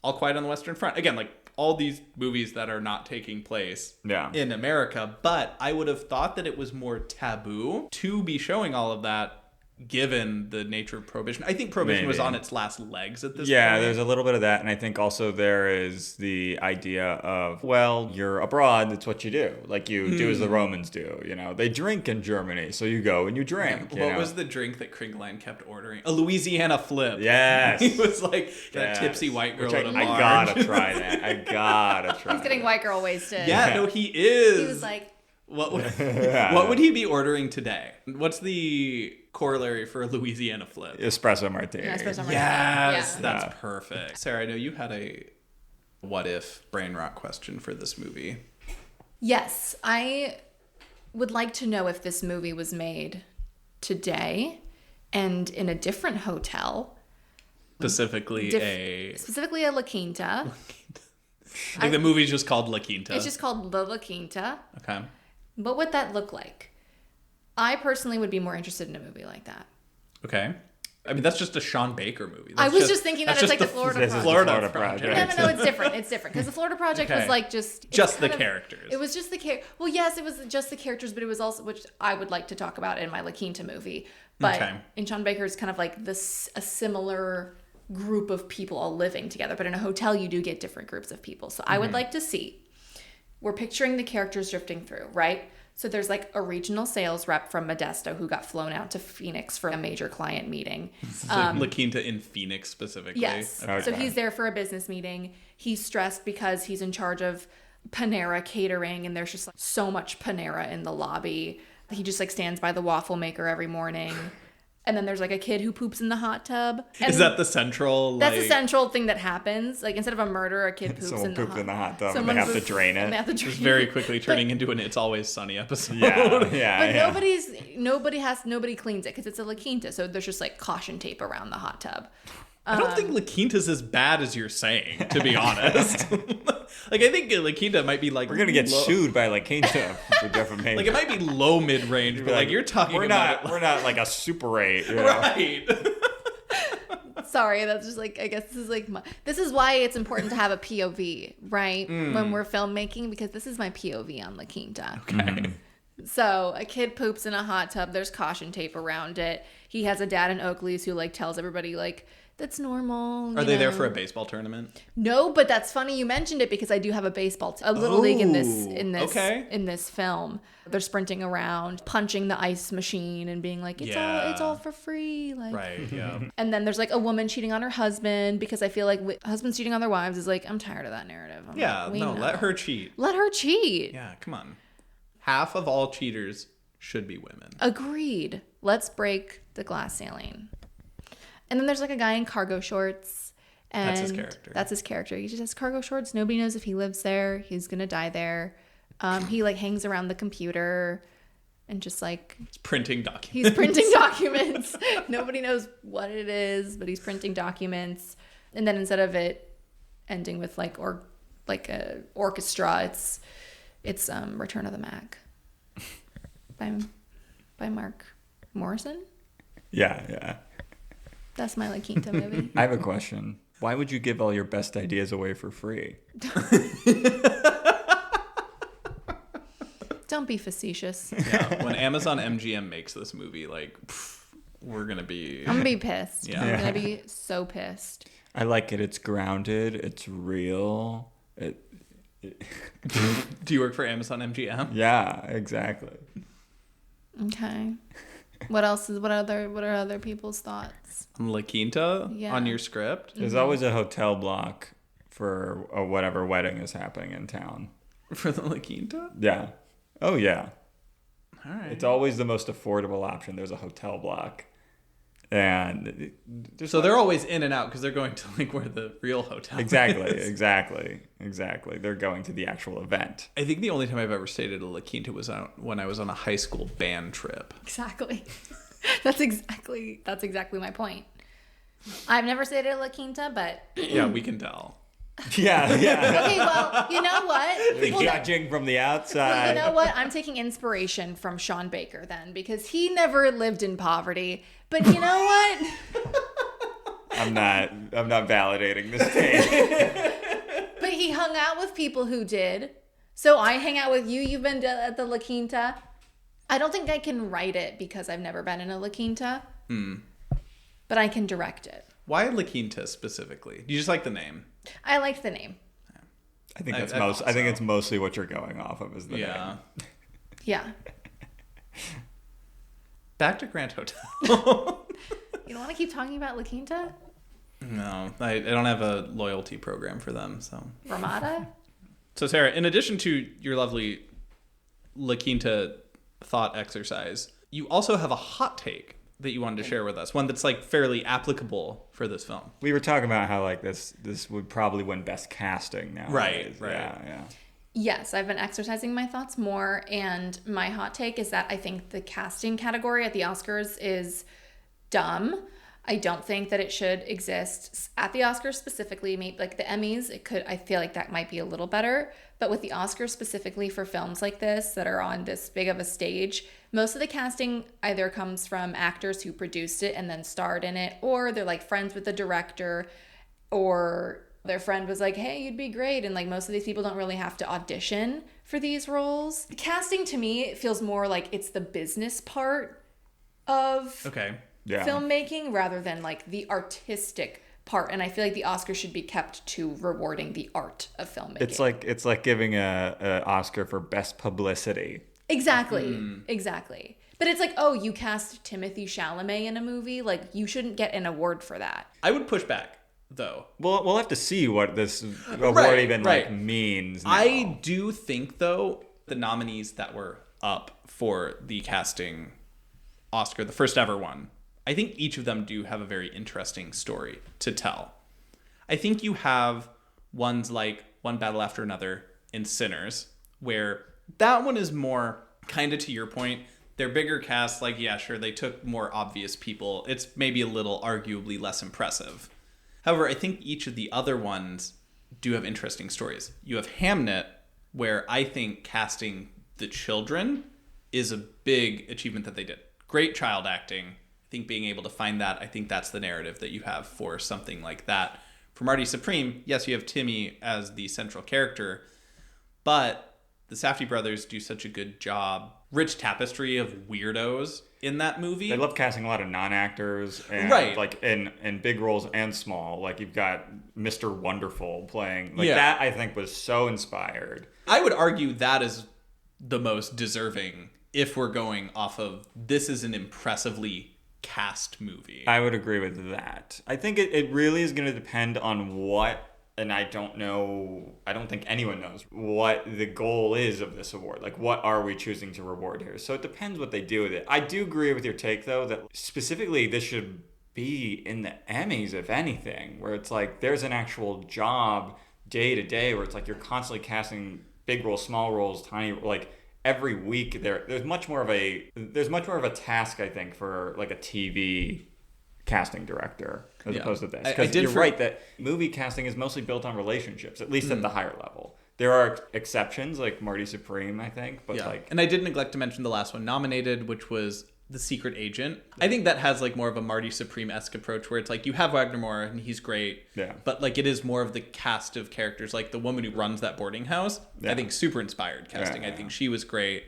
All Quiet on the Western Front. Again, like all these movies that are not taking place in America. But I would have thought that it was more taboo to be showing all of that given the nature of Prohibition. I think Prohibition was on its last legs at this point. Yeah, there's a little bit of that. And I think also there is the idea of, well, you're abroad, that's what you do. Like you do as the Romans do, you know. They drink in Germany, so you go and you drink. What was the drink that Kringeline kept ordering? A Louisiana Flip. Yes. He was like that tipsy white girl at a bar. I gotta try that. I gotta try He's getting white girl wasted. Yeah, no, he is. He was like, what would he be ordering today? What's the corollary for a Louisiana Flip? Espresso martini. yeah, espresso martini. Yes, Yeah. that's perfect. Sarah, I know you had a what if brain rot question for this movie. Yes, I would like to know if this movie was made today and in a different hotel. Specifically Specifically a La Quinta. like the movie's just called La Quinta. It's just called the La Quinta. Okay. What would that look like? I personally would be more interested in a movie like that. Okay. I mean, that's just a Sean Baker movie. I was just thinking that that's it's like just the Florida this is Project. the Florida Project. No, it's different. It's different because the Florida Project was Okay. like just the kind of- characters. It was just the Well, yes, it was just the characters, but it was also, which I would like to talk about in my La Quinta movie. But Okay. in Sean Baker's kind of like this a similar group of people all living together. But in a hotel, you do get different groups of people. So I would like to see. We're picturing the characters drifting through, right? So there's like a regional sales rep from Modesto who got flown out to Phoenix for a major client meeting. La Quinta in Phoenix specifically. Yes. Okay. So he's there for a business meeting. He's stressed because he's in charge of Panera catering and there's just like so much Panera in the lobby. He just like stands by the waffle maker every morning. And then there's like a kid who poops in the hot tub. And Is that the central? that's the central thing that happens. Like instead of a murder, a kid poops Someone in the pooped in the hot tub and Someone they have to poops- drain and it. they have to drain Just very it. quickly turning into an It's Always Sunny episode. Yeah, But nobody cleans it because it's a La Quinta, so there's just like caution tape around the hot tub. I don't think La Quinta's as bad as you're saying, to be honest. Like, I think La Quinta might be like... We're going to get sued by La Quinta for defamation. Like, it might be low mid-range, but like you're talking about... We're not like a Super 8. You know? Right. Sorry, that's just like, I guess this is like, this is why it's important to have a POV, right? When we're filmmaking, because this is my POV on La Quinta. Okay. So a kid poops in a hot tub. There's caution tape around it. He has a dad in Oakley's who like tells everybody like, that's normal. Are they there for a baseball tournament? No, but that's funny you mentioned it because I do have a baseball a little league in this film. They're sprinting around, punching the ice machine and being like, it's all for free. Like, Right, yeah. And then there's like a woman cheating on her husband because I feel like husbands cheating on their wives is like, I'm tired of that narrative. Let her cheat. Let her cheat. Yeah, come on. Half of all cheaters should be women. Agreed. Let's break the glass ceiling. And then there's like a guy in cargo shorts. And That's his character. That's his character. He just has cargo shorts. Nobody knows if he lives there. He's going to die there. He like hangs around the computer and just like... He's printing documents. He's printing documents. Nobody knows what it is, but he's printing documents. And then instead of it ending with like a orchestra, it's Return of the Mac by Mark Morrison. Yeah. That's my La Quinta movie. I have a question. Why would you give all your best ideas away for free? Don't be facetious. Yeah, when Amazon MGM makes this movie, like, we're going to be... I'm going to be pissed. Yeah. I'm going to be so pissed. I like it. It's grounded. It's real. Do you work for Amazon MGM? Yeah, exactly. Okay. What are other people's thoughts? On La Quinta? Yeah. On your script? There's always a hotel block for whatever wedding is happening in town. For the La Quinta? Yeah. Oh, yeah. All right. It's always the most affordable option. There's a hotel block. And they're always in and out because they're going to like where the real hotel is. Exactly. They're going to the actual event. I think the only time I've ever stayed at a La Quinta was when I was on a high school band trip. Exactly. That's exactly my point. I've never stayed at La Quinta, but Yeah, we can tell. Yeah. okay, well, you know what? The judging from the outside. Well, you know what? I'm taking inspiration from Sean Baker then because he never lived in poverty. But you know what? I'm not validating this take. But he hung out with people who did. So I hang out with you. You've been at the La Quinta. I don't think I can write it because I've never been in a La Quinta. But I can direct it. Why La Quinta specifically? Do you just like the name? I liked the name. I think I think it's mostly what you're going off of is the name. Yeah. Back to Grand Hotel. You don't want to keep talking about La Quinta? No, I don't have a loyalty program for them. So Ramada? So Sarah, in addition to your lovely La Quinta thought exercise, you also have a hot take that you wanted to share with us. One that's like fairly applicable for this film. We were talking about how like this would probably win best casting now. Right. Yeah. Yes, I've been exercising my thoughts more, and my hot take is that I think the casting category at the Oscars is dumb. I don't think that it should exist at the Oscars specifically. Maybe like the Emmys, I feel like that might be a little better. But with the Oscars specifically for films like this that are on this big of a stage, most of the casting either comes from actors who produced it and then starred in it, or they're like friends with the director, or their friend was like, hey, you'd be great. And like most of these people don't really have to audition for these roles. Casting to me, it feels more like it's the business part of filmmaking rather than like the artistic part. And I feel like the Oscar should be kept to rewarding the art of filmmaking. It's like giving a Oscar for best publicity. Exactly. But it's like, oh, you cast Timothée Chalamet in a movie, like you shouldn't get an award for that. I would push back though. We'll have to see what this award even like means now. I do think though the nominees that were up for the casting Oscar, the first ever one, I think each of them do have a very interesting story to tell. I think you have ones like One Battle After Another in Sinners, where that one is more kind of to your point. They're bigger casts, like, yeah, sure, they took more obvious people. It's maybe a little arguably less impressive. However, I think each of the other ones do have interesting stories. You have Hamnet, where I think casting the children is a big achievement that they did. Great child acting. I think being able to find that, I think that's the narrative that you have for something like that. For Marty Supreme, yes, you have Timmy as the central character, but the Safdie brothers do such a good job. Rich tapestry of weirdos in that movie. They love casting a lot of non-actors, and right, like in big roles and small. Like you've got Mr. Wonderful playing. Like that, I think was so inspired. I would argue that is the most deserving if we're going off of this is an impressively cast movie. I would agree with that. I think it really is going to depend on what, and I don't think anyone knows what the goal is of this award. Like, what are we choosing to reward here? So it depends what they do with it. I do agree with your take, though, that specifically this should be in the Emmys, if anything, where it's like there's an actual job day to day where it's like you're constantly casting big roles, small roles, tiny, like every week there's much more of a task, I think, for like a TV casting director as opposed to this. Because you're right that movie casting is mostly built on relationships, at least at the higher level. There are exceptions like Marty Supreme, I think, but and I did neglect to mention the last one nominated, which was The Secret Agent. I think that has like more of a Marty Supreme-esque approach where it's like you have Wagner Moore and he's great, but like it is more of the cast of characters, like the woman who runs that boarding house. I think super inspired casting. I think she was great.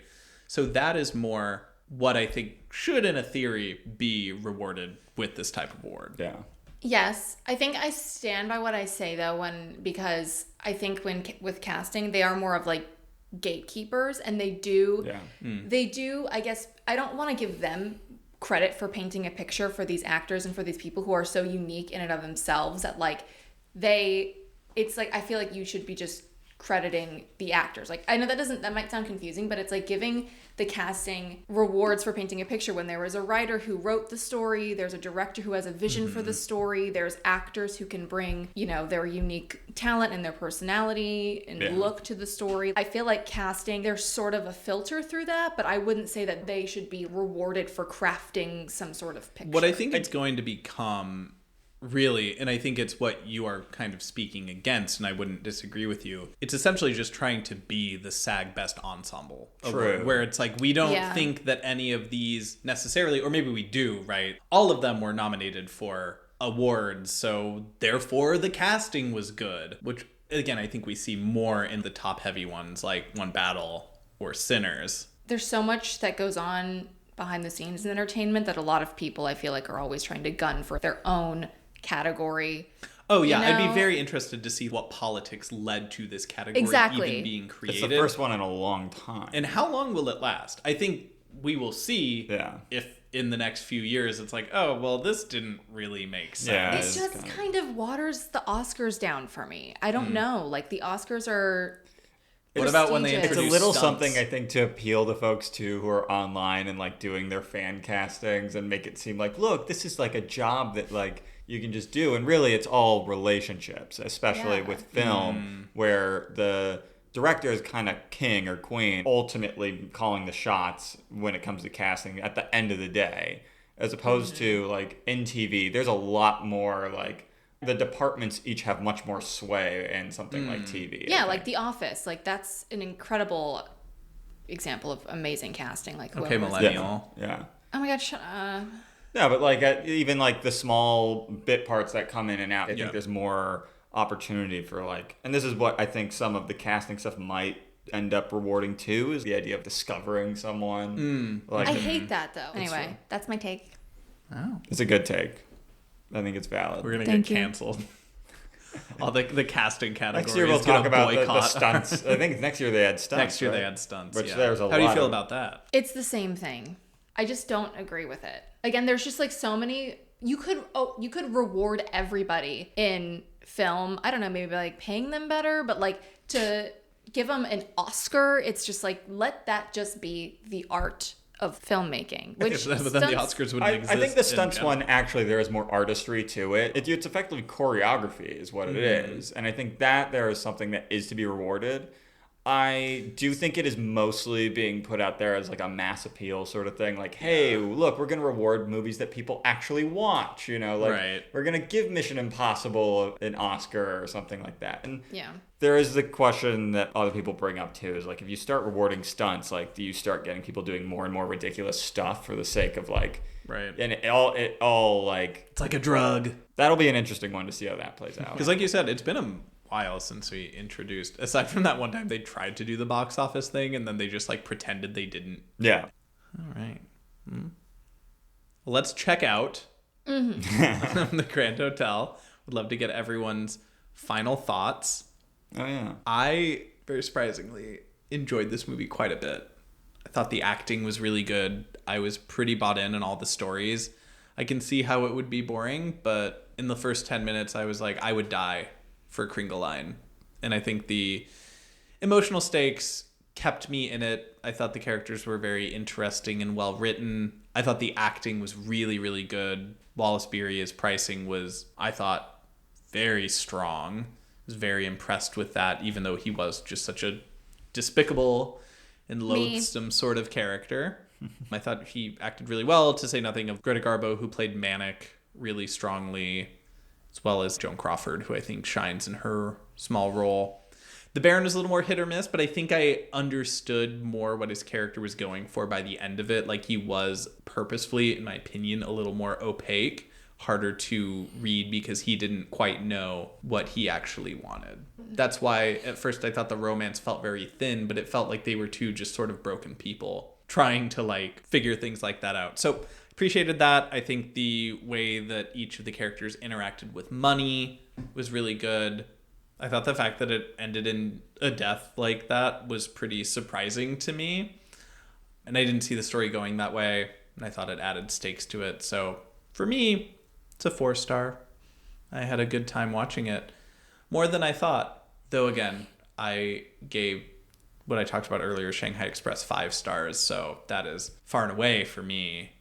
So that is more what I think should, in a theory, be rewarded with this type of award. Yeah. Yes, I think I stand by what I say though, because I think with casting, they are more of like gatekeepers, and they do, I guess, I don't want to give them credit for painting a picture for these actors and for these people who are so unique in and of themselves that like it's like, I feel like you should be just crediting the actors. Like, I know that might sound confusing, but it's like giving the casting rewards for painting a picture when there was a writer who wrote the story, there's a director who has a vision for the story, there's actors who can bring, their unique talent and their personality and look to the story. I feel like casting, there's sort of a filter through that, but I wouldn't say that they should be rewarded for crafting some sort of picture. What I think it's going to become, really, and I think it's what you are kind of speaking against, and I wouldn't disagree with you. It's essentially just trying to be the SAG Best Ensemble. True. Where it's like, we don't think that any of these necessarily, or maybe we do, right? All of them were nominated for awards, so therefore the casting was good. Which, again, I think we see more in the top-heavy ones, like One Battle or Sinners. There's so much that goes on behind the scenes in entertainment that a lot of people, I feel like, are always trying to gun for their own category. Oh yeah, I'd be very interested to see what politics led to this category even being created. It's the first one in a long time. And how long will it last? I think we will see if in the next few years it's like, oh, well, this didn't really make sense. Yeah, it just kind of waters the Oscars down for me. I don't know. Like, the Oscars are... What about when they introduce It's a little stunts? something, I think, to appeal to folks, too, who are online and, like, doing their fan castings and make it seem like, look, this is, like, a job that, like, you can just do. And really, it's all relationships, especially with film, where the director is kind of king or queen, ultimately calling the shots when it comes to casting at the end of the day. As opposed to, like, in TV, there's a lot more, like, the departments each have much more sway in something like TV. Yeah, like The Office. Like, that's an incredible example of amazing casting. Like, okay, Millennial. Yeah. Oh my God, shut up. No, but like even like the small bit parts that come in and out, I think there's more opportunity for like, and this is what I think some of the casting stuff might end up rewarding too, is the idea of discovering someone. Like, I hate that though. Anyway, that's my take. Oh, it's a good take. I think it's valid. We're gonna get canceled. All the casting category. Next year we'll talk about the stunts. I think next year they had stunts. Next year they had stunts. Which there's a lot. How do you feel about that? It's the same thing. I just don't agree with it. Again, there's just like so many. You could reward everybody in film. I don't know, maybe like paying them better, but like to give them an Oscar, it's just like, let that just be the art of filmmaking. Which but then the Oscars wouldn't exist. I think the stunts one, actually, there is more artistry to it. It's effectively choreography is what it is. And I think that there is something that is to be rewarded. I do think it is mostly being put out there as like a mass appeal sort of thing. Like, hey, look, we're going to reward movies that people actually watch. You know, like we're going to give Mission Impossible an Oscar or something like that. And there is the question that other people bring up too, is like, if you start rewarding stunts, like, do you start getting people doing more and more ridiculous stuff for the sake of like, and it all like, it's like a drug. That'll be an interesting one to see how that plays out. Because like you said, it's been a while since we introduced, aside from that one time they tried to do the box office thing and then they just like pretended they didn't. Yeah. All right. Well, let's check out the Grand Hotel. Would love to get everyone's final thoughts. Oh yeah. I very surprisingly enjoyed this movie quite a bit. I thought the acting was really good. I was pretty bought in on all the stories. I can see how it would be boring, but in the first 10 minutes I was like, I would die for Kringeline. And I think the emotional stakes kept me in it. I thought the characters were very interesting and well written. I thought the acting was really, really good. Wallace Beery's pricing was, I thought, very strong. I was very impressed with that, even though he was just such a despicable and loathsome sort of character. I thought he acted really well, to say nothing of Greta Garbo, who played Manic really strongly, as well as Joan Crawford, who I think shines in her small role. The Baron was a little more hit or miss, but I think I understood more what his character was going for by the end of it. Like, he was purposefully, in my opinion, a little more opaque, harder to read because he didn't quite know what he actually wanted. That's why at first I thought the romance felt very thin, but it felt like they were two just sort of broken people trying to like figure things like that out. So appreciated that. I think the way that each of the characters interacted with money was really good. I thought the fact that it ended in a death like that was pretty surprising to me. And I didn't see the story going that way, and I thought it added stakes to it. So for me, it's a 4-star. I had a good time watching it. More than I thought. Though again, I gave what I talked about earlier, Shanghai Express, 5 stars. So that is far and away for me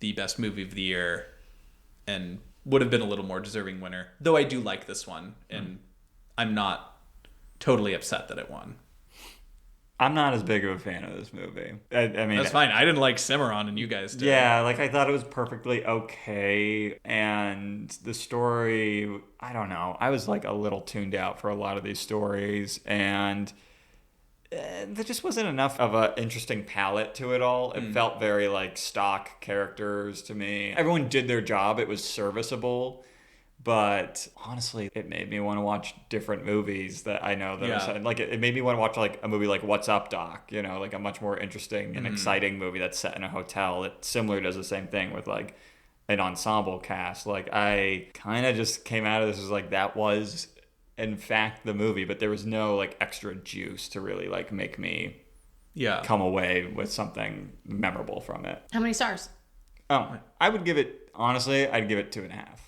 the best movie of the year and would have been a little more deserving winner. Though I do like this one, and I'm not totally upset that it won. I'm not as big of a fan of this movie. I mean, that's fine. I didn't like Cimarron, and you guys did. Yeah, like I thought it was perfectly okay, and the story, I don't know. I was like a little tuned out for a lot of these stories, and there just wasn't enough of an interesting palette to it all. It felt very like stock characters to me. Everyone did their job. It was serviceable. But honestly, it made me want to watch different movies that I know that are like it made me want to watch like a movie like What's Up, Doc? You know, like a much more interesting and exciting movie that's set in a hotel that similar does the same thing with like an ensemble cast. Like I kind of just came out of this as like that was in fact the movie, but there was no like extra juice to really like make me come away with something memorable from it. How many stars? Oh, I would give it, honestly, I'd give it 2.5.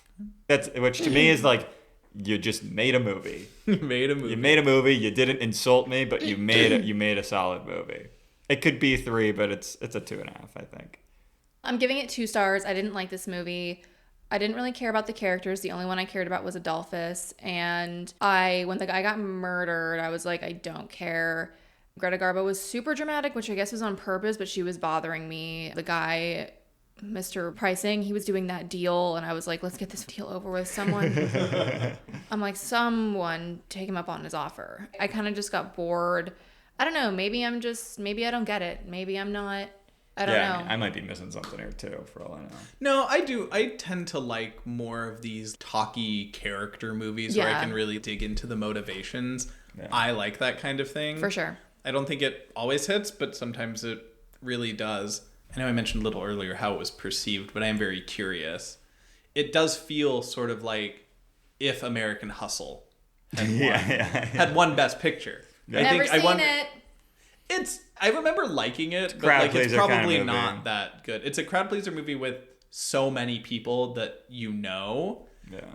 That's, which to me is like, you just made a movie. You made a movie. You didn't insult me, but you made a solid movie. It could be 3, but it's a 2.5, I think. I'm giving it 2 stars. I didn't like this movie. I didn't really care about the characters. The only one I cared about was Adolphus. And when the guy got murdered, I was like, I don't care. Greta Garbo was super dramatic, which I guess was on purpose, but she was bothering me. The guy, Mr. Pricing, he was doing that deal, and I was like, let's get this deal over with. I'm like, someone take him up on his offer. I kind of just got bored. I don't know. Maybe I don't get it. Maybe I'm not. I don't know. I might be missing something here too, for all I know. No, I do. I tend to like more of these talky character movies where I can really dig into the motivations. Yeah. I like that kind of thing. For sure. I don't think it always hits, but sometimes it really does. I know I mentioned a little earlier how it was perceived, but I am very curious. It does feel sort of like if American Hustle had won Best Picture. Yeah. Never seen it. I remember liking it, but like it's probably not that good. It's a crowd pleaser movie with so many people that you know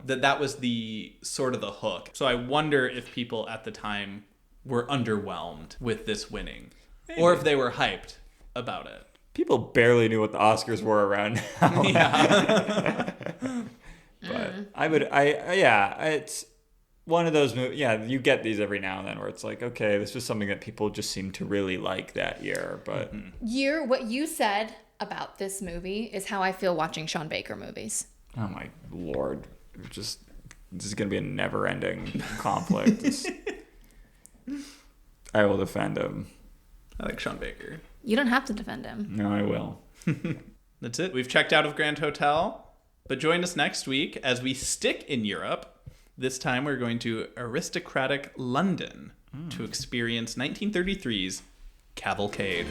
that was the sort of the hook. So I wonder if people at the time were underwhelmed with this winning, or if they were hyped about it. people barely knew what the Oscars were around now. Yeah. But it's one of those movies. Yeah, you get these every now and then where it's like, okay, this was something that people just seem to really like that year. But What you said about this movie is how I feel watching Sean Baker movies. oh my Lord, this is going to be a never-ending conflict. I will defend him. I like Sean Baker. You don't have to defend him. No, I will. That's it. We've checked out of Grand Hotel, but join us next week as we stick in Europe. This time we're going to aristocratic London to experience 1933's Cavalcade.